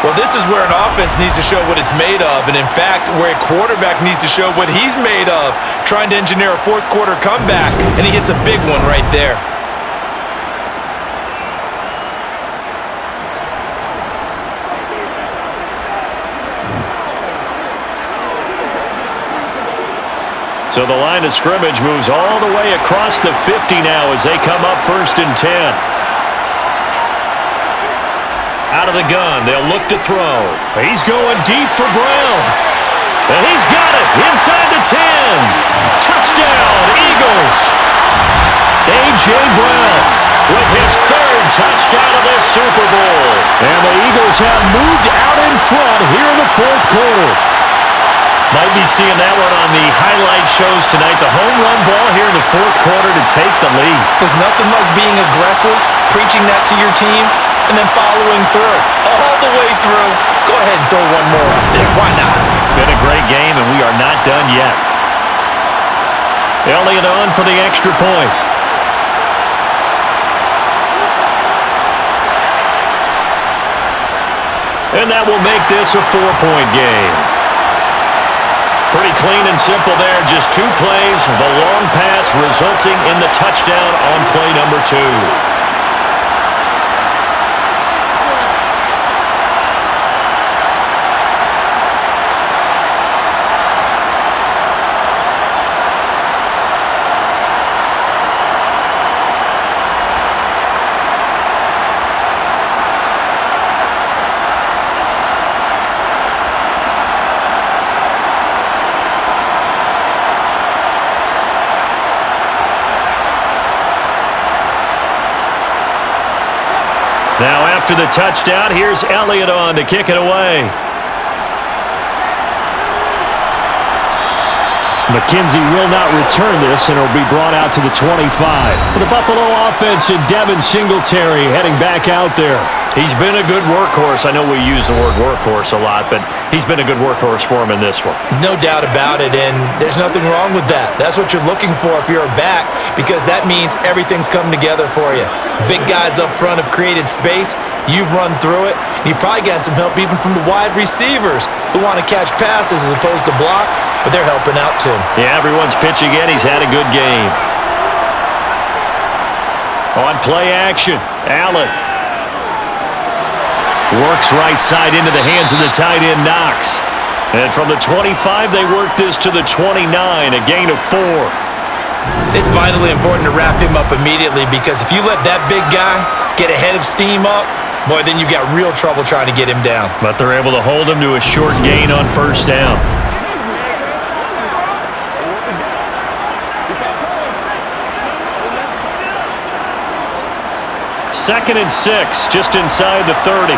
Well, this is where an offense needs to show what it's made of, and in fact, where a quarterback needs to show what he's made of, trying to engineer a fourth quarter comeback, and he hits a big one right there. So the line of scrimmage moves all the way across the 50 now as they come up 1st and 10. Out of the gun, they'll look to throw. He's going deep for Brown. And he's got it inside the 10. Touchdown, Eagles. A.J. Brown with his 3rd touchdown of this Super Bowl. And the Eagles have moved out in front here in the fourth quarter. Might be seeing that one on the highlight shows tonight. The home run ball here in the fourth quarter to take the lead. There's nothing like being aggressive, preaching that to your team, and then following through. All the way through. Go ahead and throw one more up there. Why not? Been a great game, and we are not done yet. Elliott on for the extra point. And that will make this a 4-point game. Pretty clean and simple there. Just 2 plays. The long pass resulting in the touchdown on play number 2. Now after the touchdown, here's Elliott on to kick it away. McKenzie will not return this, and it'll be brought out to the 25. For the Buffalo offense, and Devin Singletary heading back out there. He's been a good workhorse. I know we use the word workhorse a lot, but he's been a good workhorse for him in this one. No doubt about it, and there's nothing wrong with that. That's what you're looking for if you're a back, because that means everything's come together for you. Big guys up front have created space. You've run through it. You've probably gotten some help even from the wide receivers who want to catch passes as opposed to block, but they're helping out too. Yeah, everyone's pitching in. He's had a good game. On play action, Allen. Works right side into the hands of the tight end, Knox. And from the 25, they work this to the 29, a gain of 4. It's vitally important to wrap him up immediately, because if you let that big guy get ahead of steam up, boy, then you've got real trouble trying to get him down. But they're able to hold him to a short gain on first down. Second and 6, just inside the 30.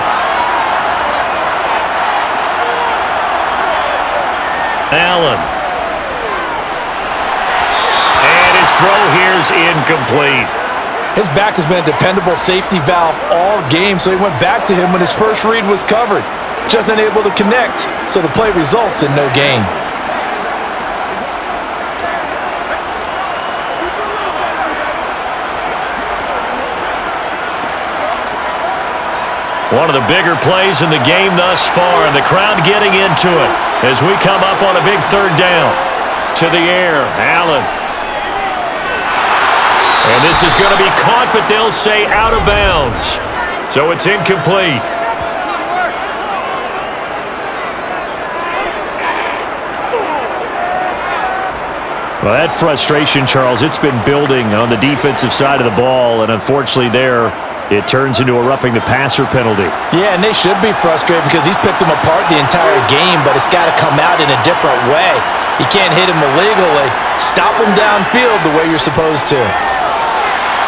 Allen. And his throw here's incomplete. His back has been a dependable safety valve all game, so he went back to him when his first read was covered. Just unable to connect, so the play results in no gain. One of the bigger plays in the game thus far, and the crowd getting into it as we come up on a big third down. To the air, Allen. And this is going to be caught, but they'll say out of bounds. So it's incomplete. Well, that frustration, Charles, it's been building on the defensive side of the ball, and unfortunately there, it turns into a roughing the passer penalty. Yeah, and they should be frustrated because he's picked them apart the entire game, but it's got to come out in a different way. You can't hit him illegally. Stop him downfield the way you're supposed to.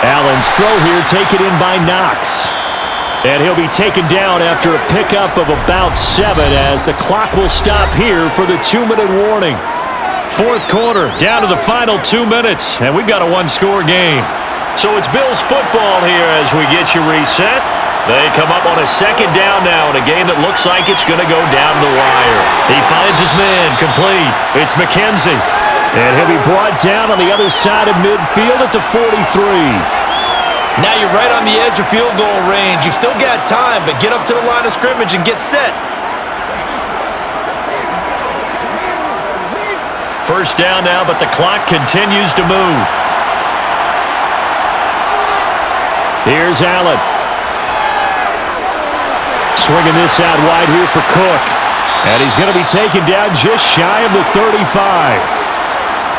Allen's throw here taken in by Knox. And he'll be taken down after a pickup of about 7 as the clock will stop here for the 2-minute warning. Fourth quarter, down to the final 2 minutes, and we've got a one-score game. So it's Bills football here as we get you reset. They come up on a second down now in a game that looks like it's going to go down to the wire. He finds his man, complete. It's McKenzie. And he'll be brought down on the other side of midfield at the 43. Now you're right on the edge of field goal range. You've still got time, but get up to the line of scrimmage and get set. First down now, but the clock continues to move. Here's Allen. Swinging this out wide here for Cook. And he's going to be taken down just shy of the 35.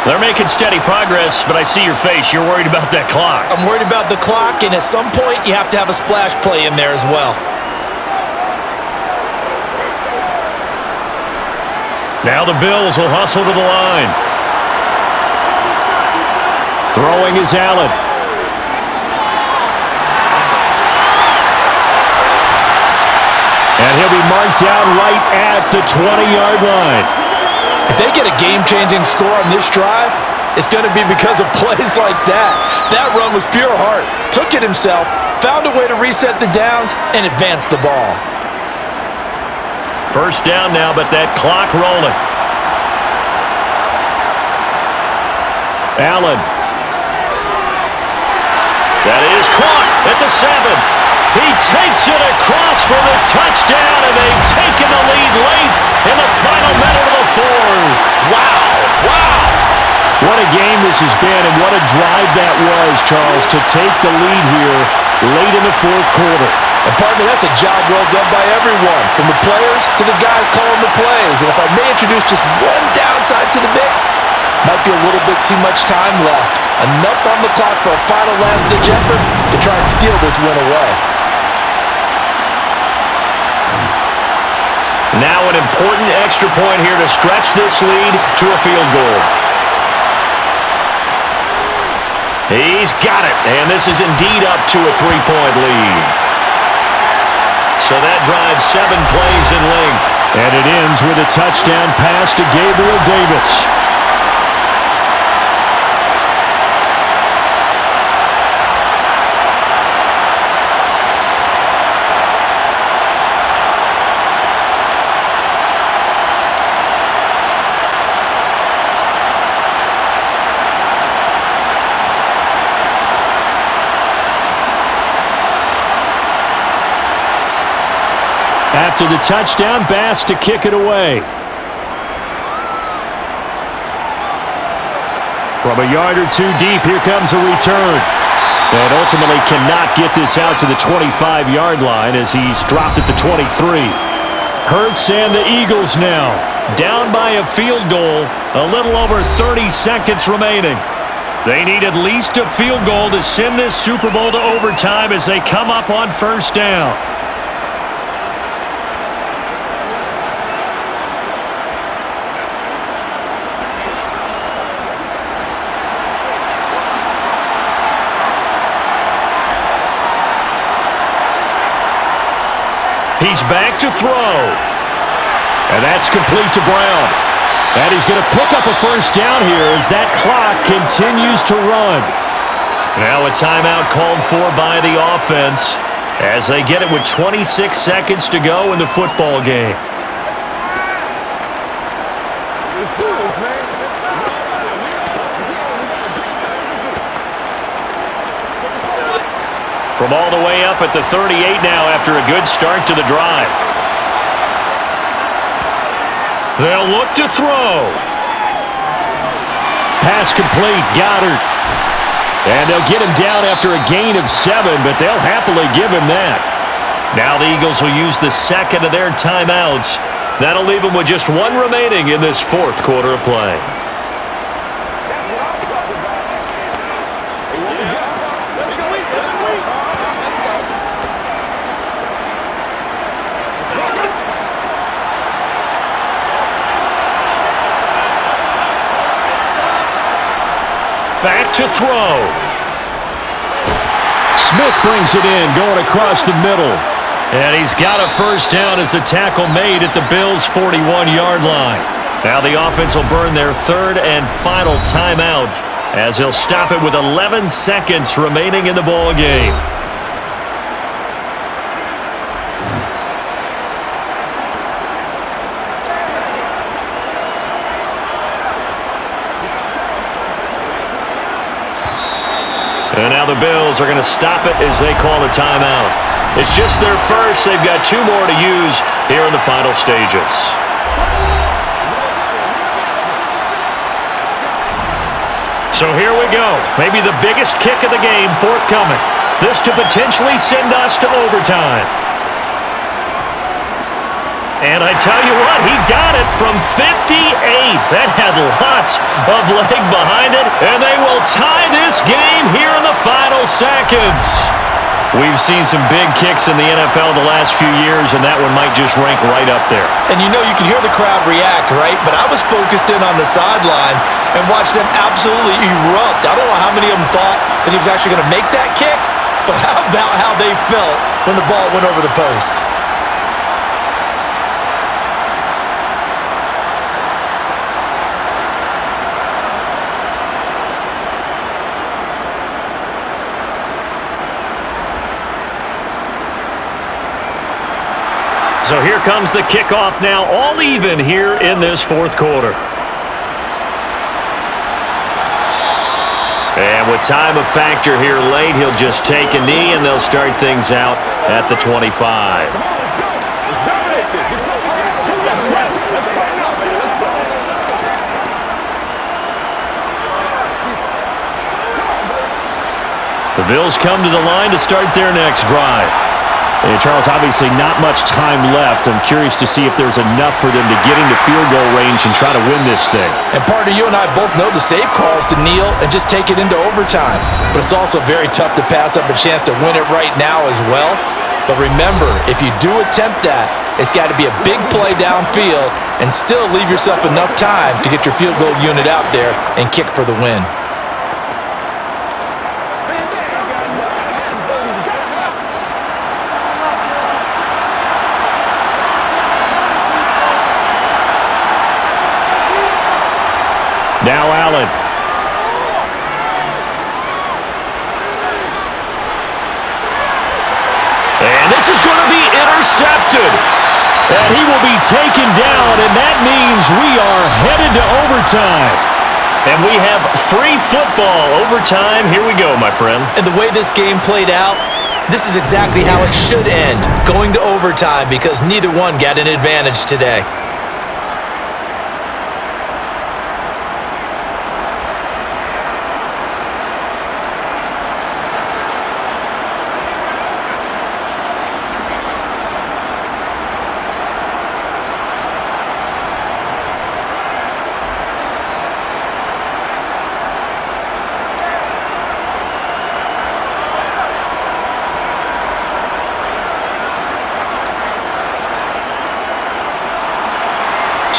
They're making steady progress, but I see your face. You're worried about that clock. I'm worried about the clock, and at some point, you have to have a splash play in there as well. Now the Bills will hustle to the line. Throwing is Allen. And he'll be marked down right at the 20-yard line. If they get a game-changing score on this drive, it's going to be because of plays like that. That run was pure heart. Took it himself, found a way to reset the downs, and advance the ball. First down now, but that clock rolling. Allen. That is caught at the 7. He takes it across for the touchdown, and they've taken the lead late in the final minute of the fourth. Wow, wow. What a game this has been, and what a drive that was, Charles, to take the lead here late in the fourth quarter. And partner, that's a job well done by everyone, from the players to the guys calling the plays. And if I may introduce just one downside to the mix, might be a little bit too much time left. Enough on the clock for a final last-ditch effort to try and steal this win away. Now an important extra point here to stretch this lead to a field goal. He's got it, and this is indeed up to a 3-point lead. So that drives 7 plays in length. And it ends with a touchdown pass to Gabriel Davis. After the touchdown, Bass to kick it away. From a yard or two deep, here comes a return. And ultimately cannot get this out to the 25-yard line as he's dropped at the 23. Hurts and the Eagles now down by a field goal, a little over 30 seconds remaining. They need at least a field goal to send this Super Bowl to overtime as they come up on first down. He's back to throw. And that's complete to Brown. And he's going to pick up a first down here as that clock continues to run. Now a timeout called for by the offense as they get it with 26 seconds to go in the football game. From all the way up at the 38 now after a good start to the drive. They'll look to throw. Pass complete, Goddard. And they'll get him down after a gain of 7, but they'll happily give him that. Now the Eagles will use the second of their timeouts. That'll leave them with just one remaining in this fourth quarter of play. Back to throw. Smith brings it in, going across the middle. And he's got a first down as the tackle made at the Bills' 41-yard line. Now the offense will burn their third and final timeout as they'll stop it with 11 seconds remaining in the ball game. And now the Bills are going to stop it as they call a timeout. It's just their first. They've got 2 more to use here in the final stages. So here we go. Maybe the biggest kick of the game forthcoming. This to potentially send us to overtime. And I tell you what, he got it from 58. That had lots of leg behind it. And they will tie this game here in the final seconds. We've seen some big kicks in the NFL the last few years, and that one might just rank right up there. And you know, you can hear the crowd react, right? But I was focused in on the sideline and watched them absolutely erupt. I don't know how many of them thought that he was actually going to make that kick, but how about how they felt when the ball went over the post? So here comes the kickoff now, all even here in this fourth quarter. And with time a factor here late, he'll just take a knee and they'll start things out at the 25. The Bills come to the line to start their next drive. And Charles, obviously not much time left. I'm curious to see if there's enough for them to get into field goal range and try to win this thing. And partner, you and I both know the safe calls to kneel and just take it into overtime. But it's also very tough to pass up a chance to win it right now as well. But remember, if you do attempt that, it's got to be a big play downfield and still leave yourself enough time to get your field goal unit out there and kick for the win. Now Allen. And this is going to be intercepted. And he will be taken down, and that means we are headed to overtime. And we have free football overtime. Here we go, my friend. And the way this game played out, This is exactly how it should end, going to overtime, because neither one got an advantage today.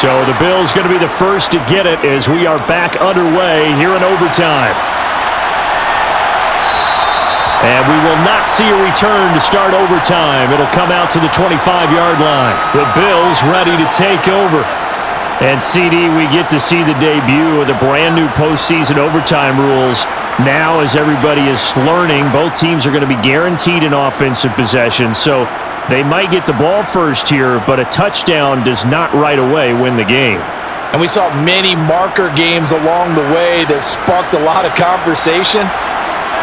So the Bills going to be the first to get it as we are back underway here in overtime. And we will not see a return to start overtime. It'll come out to the 25-yard line. The Bills ready to take over. And CD, we get to see the debut of the brand new postseason overtime rules. Now, as everybody is learning, both teams are going to be guaranteed an offensive possession. So they might get the ball first here, but a touchdown does not right away win the game. And we saw many marker games along the way that sparked a lot of conversation.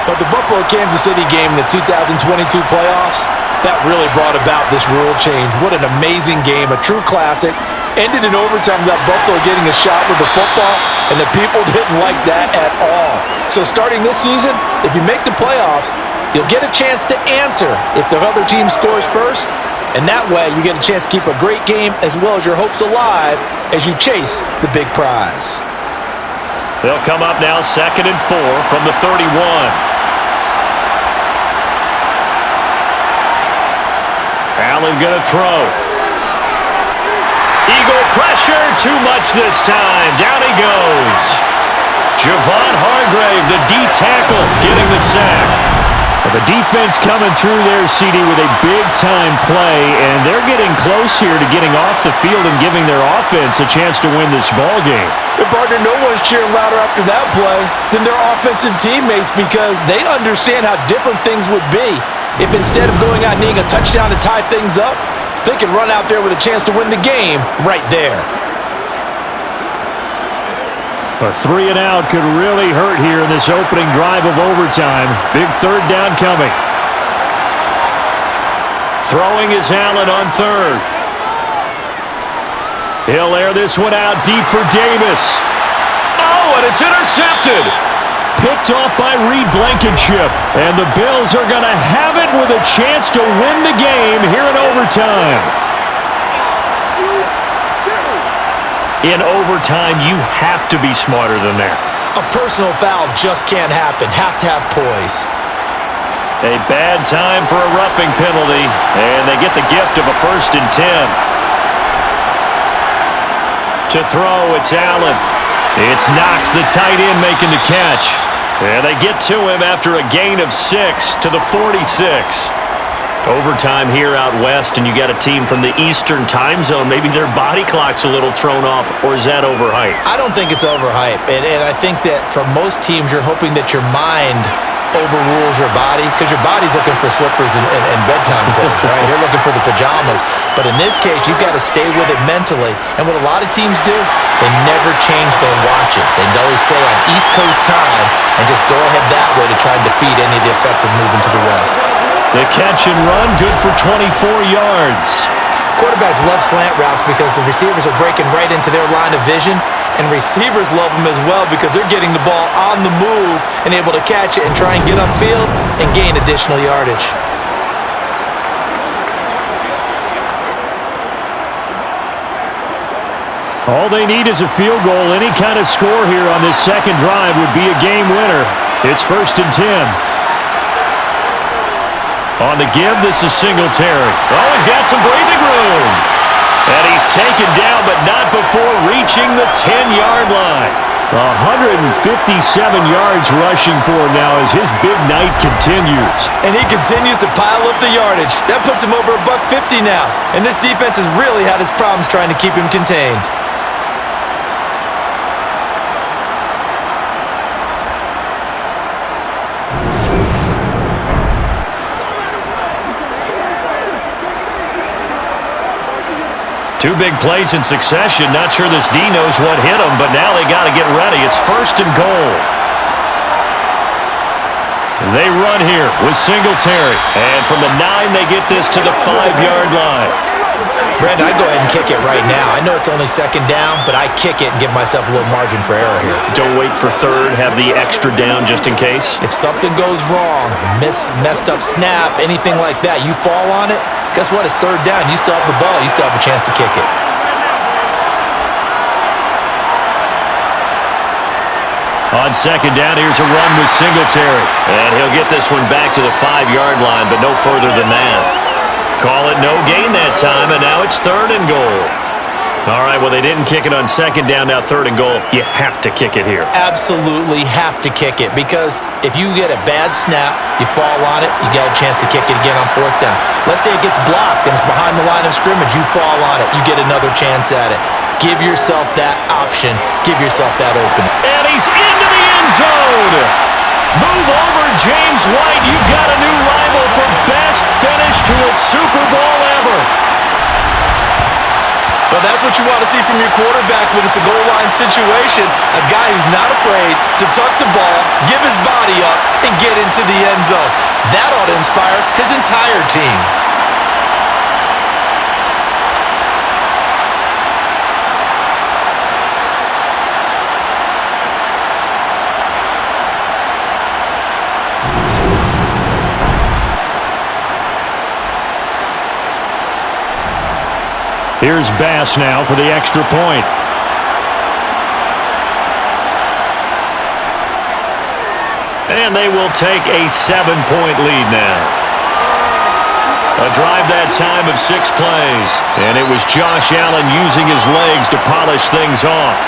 But the Buffalo-Kansas City game in the 2022 playoffs, that really brought about this rule change. What an amazing game, a true classic. Ended in overtime without Buffalo getting a shot with the football, and the people didn't like that at all. So starting this season, if you make the playoffs, you'll get a chance to answer if the other team scores first, and that way you get a chance to keep a great game as well as your hopes alive as you chase the big prize. They'll come up now 2nd and 4 from the 31. Allen gonna throw. Eagle pressure, too much this time. Down he goes. Javon Hargrave, the D tackle, getting the sack. Well, the defense coming through there, CD, with a big-time play, and they're getting close here to getting off the field and giving their offense a chance to win this ball game. But partner, no one's cheering louder after that play than their offensive teammates, because they understand how different things would be if instead of going out and needing a touchdown to tie things up, they can run out there with a chance to win the game right there. A 3 and out could really hurt here in this opening drive of overtime. Big 3rd down coming. Throwing is Allen on 3rd. He'll air this one out deep for Davis. Oh, and it's intercepted. Picked off by Reed Blankenship. And the Bills are going to have it with a chance to win the game here in overtime. In overtime, you have to be smarter than that. A personal foul just can't happen. Have to have poise. A bad time for a roughing penalty, and they get the gift of a 1st and 10. To throw, it's Allen. It's Knox, the tight end, making the catch. And they get to him after a gain of 6 to the 46. Overtime here out west, and you got a team from the Eastern time zone. Maybe their body clock's a little thrown off, or is that overhyped? I don't think it's overhyped, and I think that for most teams, you're hoping that your mind overrules your body, because your body's looking for slippers and bedtime clothes, right? You're looking for the pajamas. But in this case, you've got to stay with it mentally. And what a lot of teams do, they never change their watches. They always say on East Coast time and just go ahead that way to try and defeat any of the effects of moving to the West. The catch and run, good for 24 yards. Quarterbacks love slant routes because the receivers are breaking right into their line of vision, and receivers love them as well because they're getting the ball on the move and able to catch it and try and get upfield and gain additional yardage. All they need is a field goal. Any kind of score here on this second drive would be a game winner. It's 1st and 10. On the give, this is Singletary. Oh, he's got some breathing room. And he's taken down, but not before reaching the 10-yard line. 157 yards rushing for him now as his big night continues. And he continues to pile up the yardage. That puts him over $150 now. And this defense has really had its problems trying to keep him contained. Two big plays in succession. Not sure this D knows what hit him, but now they got to get ready. It's 1st and goal. They run here with Singletary. And from the 9, they get this to the 5-yard line. Brandon, I'd go ahead and kick it right now. I know it's only second down, but I kick it and give myself a little margin for error here. Don't wait for third. Have the extra down just in case. If something goes wrong, messed up snap, anything like that, you fall on it, guess what? It's third down. You still have the ball. You still have a chance to kick it. On second down, here's a run with Singletary. And he'll get this one back to the 5-yard line, but no further than that. Call it no gain that time, and now it's 3rd and goal. All right, well, they didn't kick it on second down, now 3rd and goal. You have to kick it here. Absolutely have to kick it, because if you get a bad snap, you fall on it, you got a chance to kick it again on 4th down. Let's say it gets blocked and it's behind the line of scrimmage, you fall on it, you get another chance at it. Give yourself that option. Give yourself that opening. And he's into the end zone. Move over, James White. You've got a new rival for best finish to a Super Bowl ever. Well, that's what you want to see from your quarterback when it's a goal line situation. A guy who's not afraid to tuck the ball, give his body up, and get into the end zone. That ought to inspire his entire team. Here's Bass now for the extra point. And they will take a 7-point lead now. A drive that time of 6 plays. And it was Josh Allen using his legs to polish things off.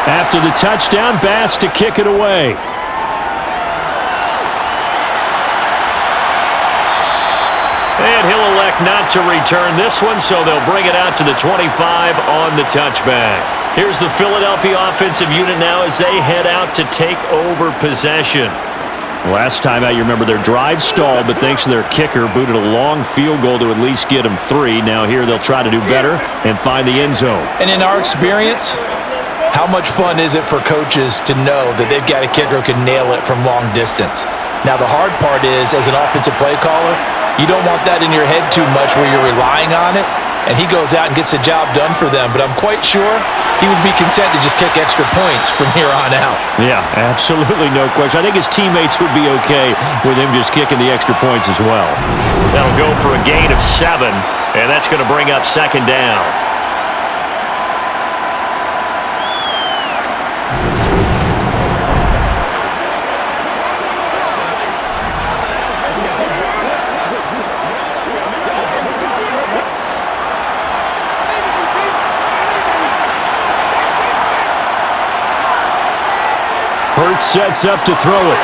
After the touchdown, Bass to kick it away. And he'll elect not to return this one, so they'll bring it out to the 25 on the touchback. Here's the Philadelphia offensive unit now as they head out to take over possession. Last time out, you remember their drive stalled, but thanks to their kicker, booted a long field goal to at least get them 3. Now here they'll try to do better and find the end zone. And in our experience, how much fun is it for coaches to know that they've got a kicker who can nail it from long distance? Now, the hard part is, as an offensive play caller, you don't want that in your head too much where you're relying on it, and he goes out and gets the job done for them. But I'm quite sure he would be content to just kick extra points from here on out. Yeah, absolutely no question. I think his teammates would be okay with him just kicking the extra points as well. That'll go for a gain of 7, and that's going to bring up second down. Hurts sets up to throw it.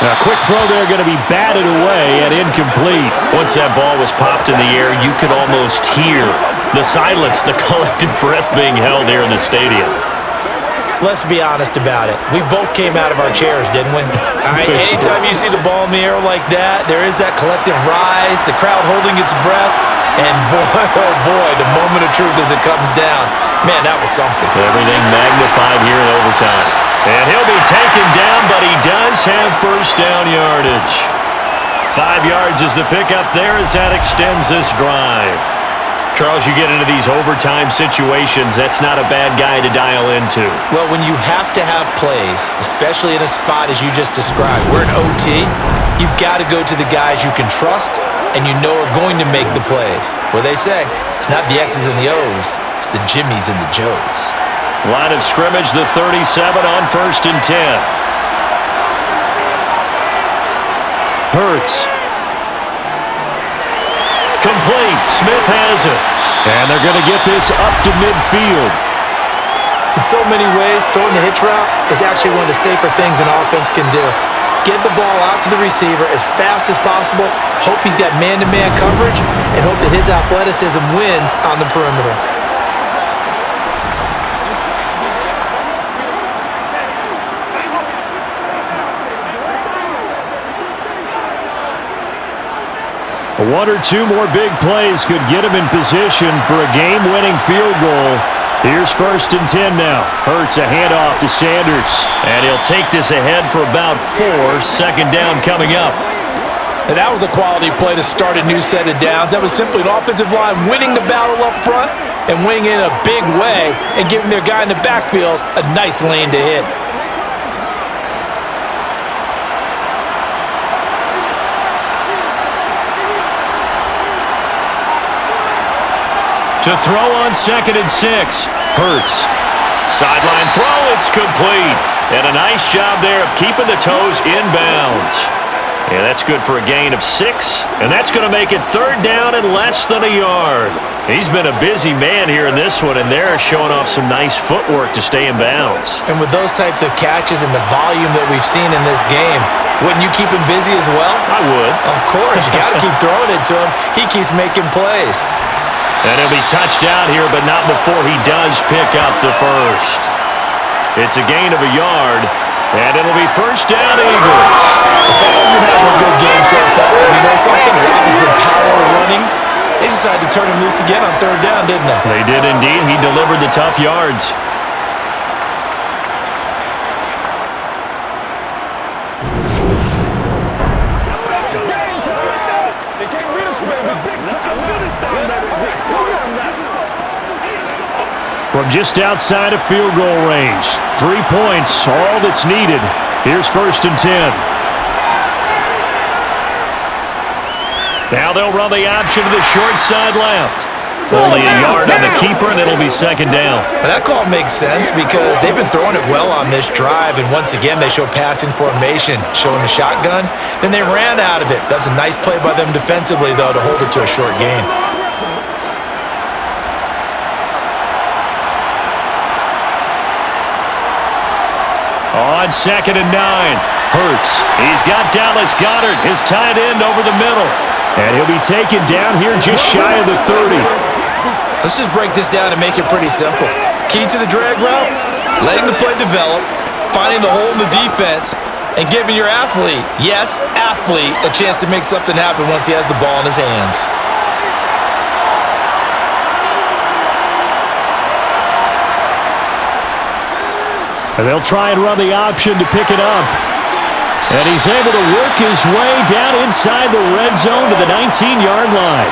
A quick throw there, going to be batted away and incomplete. Once that ball was popped in the air, you could almost hear the silence, the collective breath being held here in the stadium. Let's be honest about it. We both came out of our chairs, didn't we? Anytime you see the ball in the air like that, there is that collective rise, the crowd holding its breath, and boy, oh boy, the moment of truth as it comes down. Man, that was something. Everything magnified here in overtime. And he'll be taken down, but he does have first down yardage. 5 yards is the pickup there as that extends this drive. Charles, you get into these overtime situations, that's not a bad guy to dial into. Well, when you have to have plays, especially in a spot as you just described, we're in OT, you've got to go to the guys you can trust and you know are going to make the plays. Well, they say, it's not the X's and the O's, it's the Jimmies and the Joes. Line of scrimmage, the 37 on 1st and 10. Hurts. Complete. Smith has it. And they're going to get this up to midfield. In so many ways, throwing the hitch route is actually one of the safer things an offense can do. get the ball out to the receiver as fast as possible, hope he's got man-to-man coverage, and hope that his athleticism wins on the perimeter. One or two more big plays could get him in position for a game-winning field goal. Here's 1st and 10 now. Hurts a handoff to Sanders. And he'll take this ahead for about 4. 2nd down coming up. And that was a quality play to start a new set of downs. That was simply an offensive line winning the battle up front and winning in a big way and giving their guy in the backfield a nice lane to hit. To throw on 2nd and 6. Hurts. Sideline throw, it's complete. And a nice job there of keeping the toes inbounds. Yeah, that's good for a gain of 6. And that's going to make it 3rd down and less than a yard. He's been a busy man here in this one, and they're showing off some nice footwork to stay in bounds. And with those types of catches and the volume that we've seen in this game, wouldn't you keep him busy as well? I would. Of course. You got to keep throwing it to him. He keeps making plays. And he'll be touched out here, but not before he does pick up the first. It's a gain of a yard, and it'll be 1st down, Eagles. The Saints been having a good game so far. And you know something? A lot has been power running. They decided to turn him loose again on 3rd down, didn't they? They did indeed. He delivered the tough yards. From just outside of field goal range. 3 points, all that's needed. Here's 1st and 10. Now they'll run the option to the short side left. Only a yard on the keeper, and it'll be 2nd down. But that call makes sense because they've been throwing it well on this drive, and once again they show passing formation, showing the shotgun. Then they ran out of it. That's a nice play by them defensively, though, to hold it to a short gain. On 2nd and 9. Hurts. He's got Dallas Goedert, his tight end, over the middle. And he'll be taken down here just shy of the 30. Let's just break this down and make it pretty simple. Key to the drag route, letting the play develop, finding the hole in the defense, and giving your athlete, yes, athlete, a chance to make something happen once he has the ball in his hands. And they'll try and run the option to pick it up. And he's able to work his way down inside the red zone to the 19-yard line.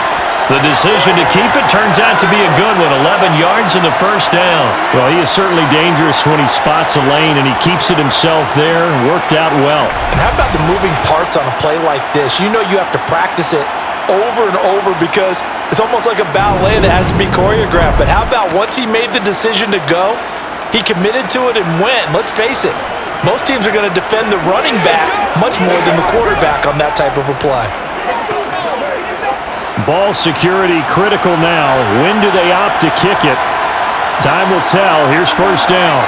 The decision to keep it turns out to be a good one. 11 yards in the 1st down. Well, he is certainly dangerous when he spots a lane, and he keeps it himself there. Worked out well. And how about the moving parts on a play like this? You know you have to practice it over and over because it's almost like a ballet that has to be choreographed. But how about once he made the decision to go, he committed to it and went. Let's face it, most teams are going to defend the running back much more than the quarterback on that type of a play. Ball security critical now. When do they opt to kick it? Time will tell. Here's 1st down.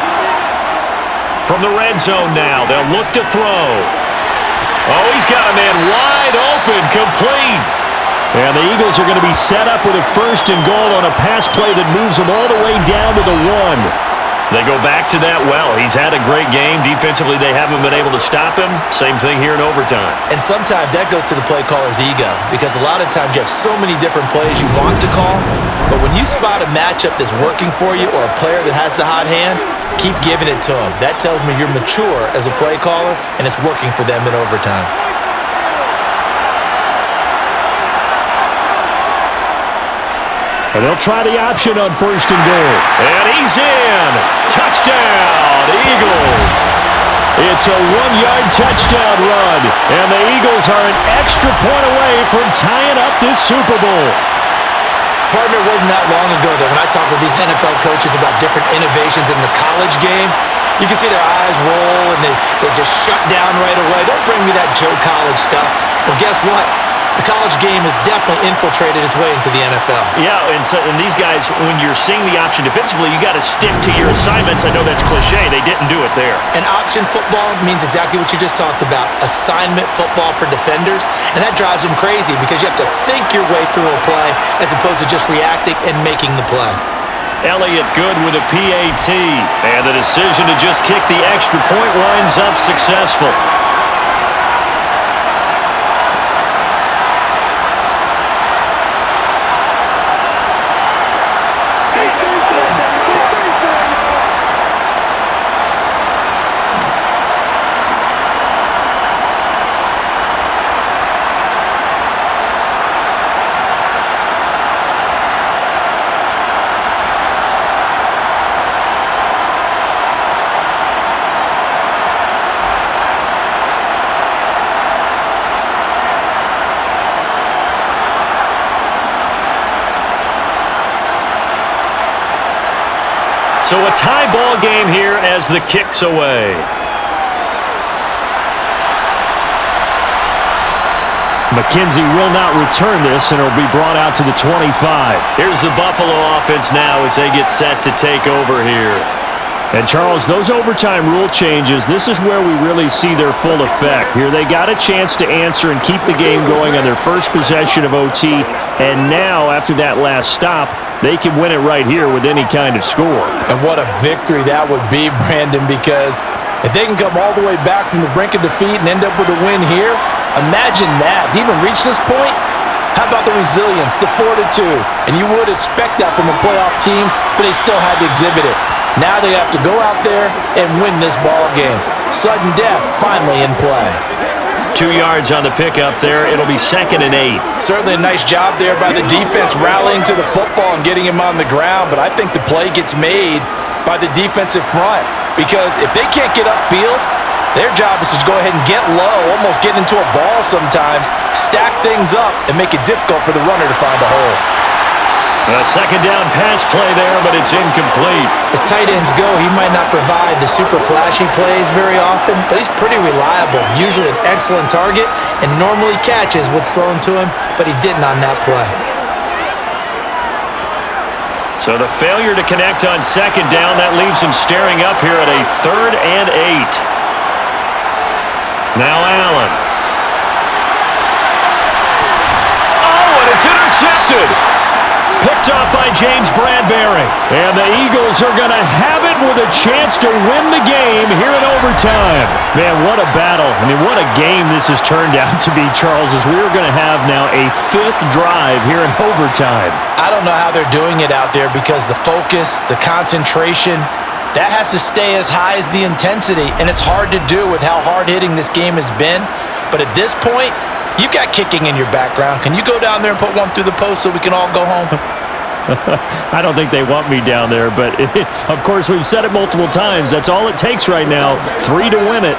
From the red zone now, they'll look to throw. Oh, he's got a man wide open, complete. And the Eagles are going to be set up with a 1st and goal on a pass play that moves them all the way down to the 1. They go back to that well. He's had a great game. Defensively, they haven't been able to stop him. Same thing here in overtime. And sometimes that goes to the play caller's ego because a lot of times you have so many different plays you want to call, but when you spot a matchup that's working for you or a player that has the hot hand, keep giving it to him. That tells me you're mature as a play caller, and it's working for them in overtime. And they'll try the option on 1st and goal. And he's in. Touchdown, Eagles. It's a 1-yard touchdown run. And the Eagles are an extra point away from tying up this Super Bowl. Partner, it wasn't that long ago that when I talk with these NFL coaches about different innovations in the college game, you can see their eyes roll and they just shut down right away. Don't bring me that Joe College stuff. Well, guess what? the college game has definitely infiltrated its way into the NFL. Yeah, and these guys, when you're seeing the option defensively, you got to stick to your assignments. I know that's cliche. They didn't do it there. And option football means exactly what you just talked about, assignment football for defenders, and that drives them crazy because you have to think your way through a play as opposed to just reacting and making the play. Elliott good with a PAT, and the decision to just kick the extra point winds up successful. So a tie ball game here as the kick's away. McKenzie will not return this, and it'll be brought out to the 25. Here's the Buffalo offense now as they get set to take over here. And, Charles, those overtime rule changes, this is where we really see their full effect. Here they got a chance to answer and keep the game going on their first possession of OT, and now, after that last stop, they can win it right here with any kind of score. And what a victory that would be, Brandon, because if they can come all the way back from the brink of defeat and end up with a win here, imagine that. To even reach this point, how about the resilience, the fortitude? And you would expect that from a playoff team, but they still had to exhibit it. Now they have to go out there and win this ball game. Sudden death finally in play. 2 yards on the pickup there. It'll be 2nd and 8. Certainly a nice job there by the defense rallying to the football and getting him on the ground, but I think the play gets made by the defensive front because if they can't get upfield, their job is to go ahead and get low, almost get into a ball sometimes, stack things up, and make it difficult for the runner to find a hole. A second down pass play there, but it's incomplete. As tight ends go, he might not provide the super flashy plays very often, but he's pretty reliable, usually an excellent target, and normally catches what's thrown to him, but he didn't on that play. So the failure to connect on second down, that leaves him staring up here at a 3rd and 8. Now Allen. Oh, and it's intercepted. Picked off by James Bradbury. And the Eagles are going to have it with a chance to win the game here in overtime. Man, what a battle. I mean, what a game this has turned out to be, Charles, as we're going to have now a 5th drive here in overtime. I don't know how they're doing it out there because the focus, the concentration, that has to stay as high as the intensity, and it's hard to do with how hard-hitting this game has been. But at this point, you've got kicking in your background. Can you go down there and put one through the post so we can all go home? I don't think they want me down there, but of course we've said it multiple times. That's all it takes right now, 3 to win it.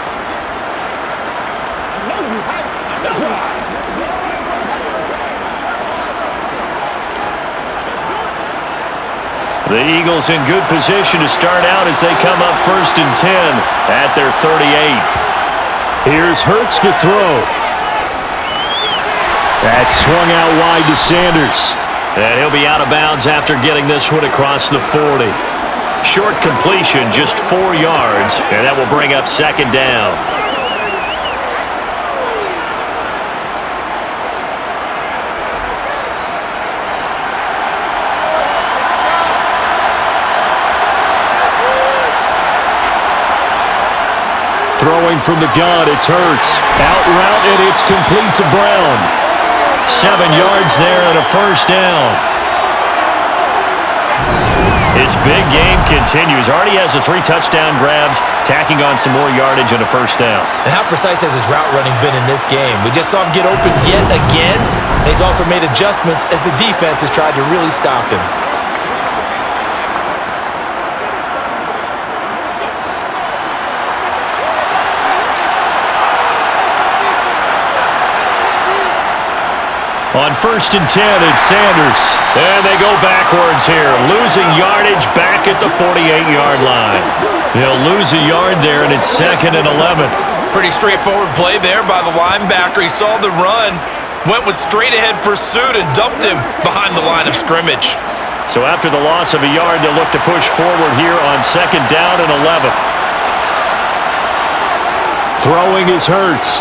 The Eagles in good position to start out as they come up 1st and 10 at their 38. Here's Hurts to throw. That's swung out wide to Sanders. And he'll be out of bounds after getting this one across the 40. Short completion, just 4 yards, and that will bring up 2nd down. Throwing from the gun, it's Hurts. Out route, and it's complete to Brown. 7 yards there and a 1st down. His big game continues. Already has the 3 touchdown grabs, tacking on some more yardage and a 1st down. And how precise has his route running been in this game? We just saw him get open yet again, and he's also made adjustments as the defense has tried to really stop him. On 1st and 10, it's Sanders. And they go backwards here, losing yardage back at the 48-yard line. They'll lose a yard there, and it's 2nd and 11. Pretty straightforward play there by the linebacker. He saw the run, went with straight-ahead pursuit and dumped him behind the line of scrimmage. So after the loss of a yard, they'll look to push forward here on 2nd down and 11. Throwing is Hurts.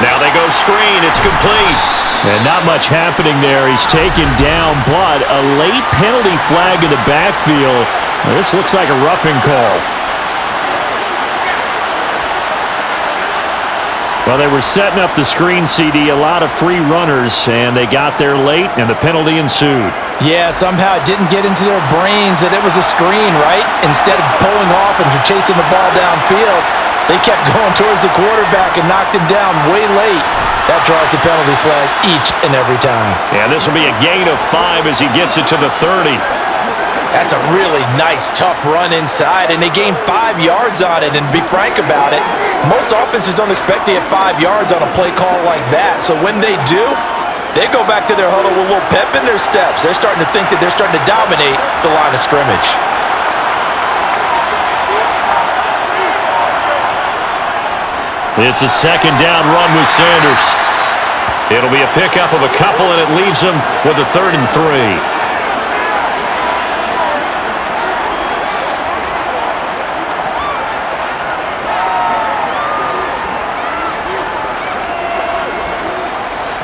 Now they go screen. It's complete. And not much happening there. He's taken down, but a late penalty flag in the backfield. Now, this looks like a roughing call. Well, they were setting up the screen, CD, a lot of free runners, and they got there late, and the penalty ensued. Yeah, somehow it didn't get into their brains that it was a screen, right? Instead of pulling off and chasing the ball downfield, they kept going towards the quarterback and knocked him down way late. That draws the penalty flag each and every time. Yeah, this will be a gain of 5 as he gets it to the 30. That's a really nice, tough run inside, and they gained 5 yards on it. And to be frank about it, most offenses don't expect to get 5 yards on a play call like that. So when they do, they go back to their huddle with a little pep in their steps. They're starting to think that they're starting to dominate the line of scrimmage. It's a 2nd down run with Sanders. It'll be a pickup of a couple, and it leaves them with a 3rd and 3.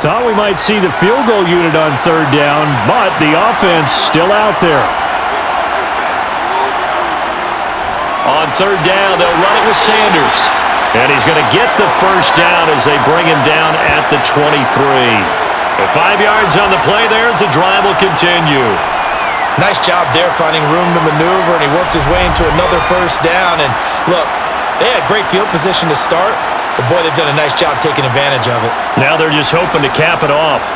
Thought we might see the field goal unit on 3rd down, but the offense still out there. On 3rd down, they'll run it with Sanders. And he's going to get the 1st down as they bring him down at the 23. The 5 yards on the play there as the drive will continue. Nice job there finding room to maneuver, and he worked his way into another 1st down. And look, they had great field position to start, but boy, they've done a nice job taking advantage of it. Now they're just hoping to cap it off.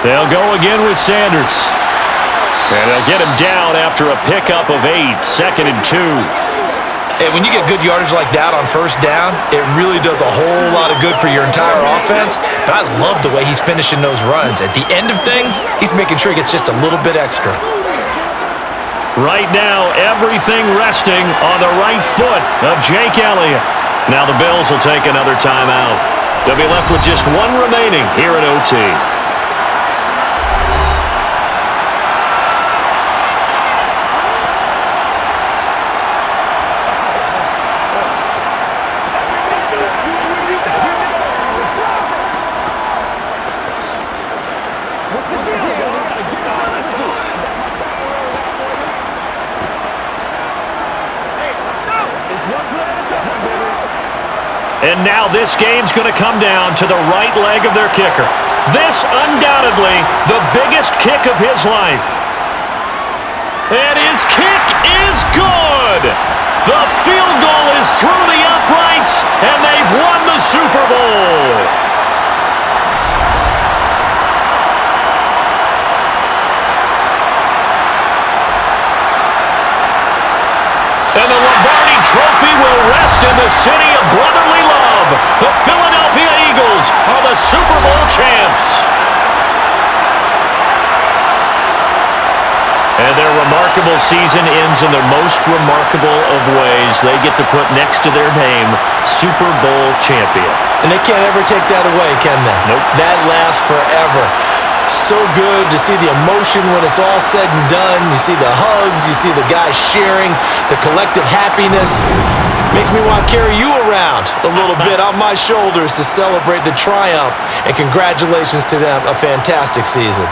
They'll go again with Sanders. And they'll get him down after a pickup of 8, 2nd and 2. And when you get good yardage like that on 1st down, it really does a whole lot of good for your entire offense. But I love the way he's finishing those runs. At the end of things, he's making sure he gets just a little bit extra. Right now, everything resting on the right foot of Jake Elliott. Now the Bills will take another timeout. They'll be left with just 1 remaining here at OT. And now this game's going to come down to the right leg of their kicker. This, undoubtedly, the biggest kick of his life. And his kick is good! The field goal is through the uprights, and they've won the Super Bowl! And the Lombardi Trophy will rest in the city of brotherly love. The Philadelphia Eagles are the Super Bowl champs. And their remarkable season ends in the most remarkable of ways. They get to put next to their name, Super Bowl champion. And they can't ever take that away, can they? Nope. That lasts forever. So good to see the emotion when it's all said and done. You see the hugs, you see the guys sharing, the collective happiness. Makes me want to carry you around a little bit on my shoulders to celebrate the triumph. And congratulations to them, a fantastic season.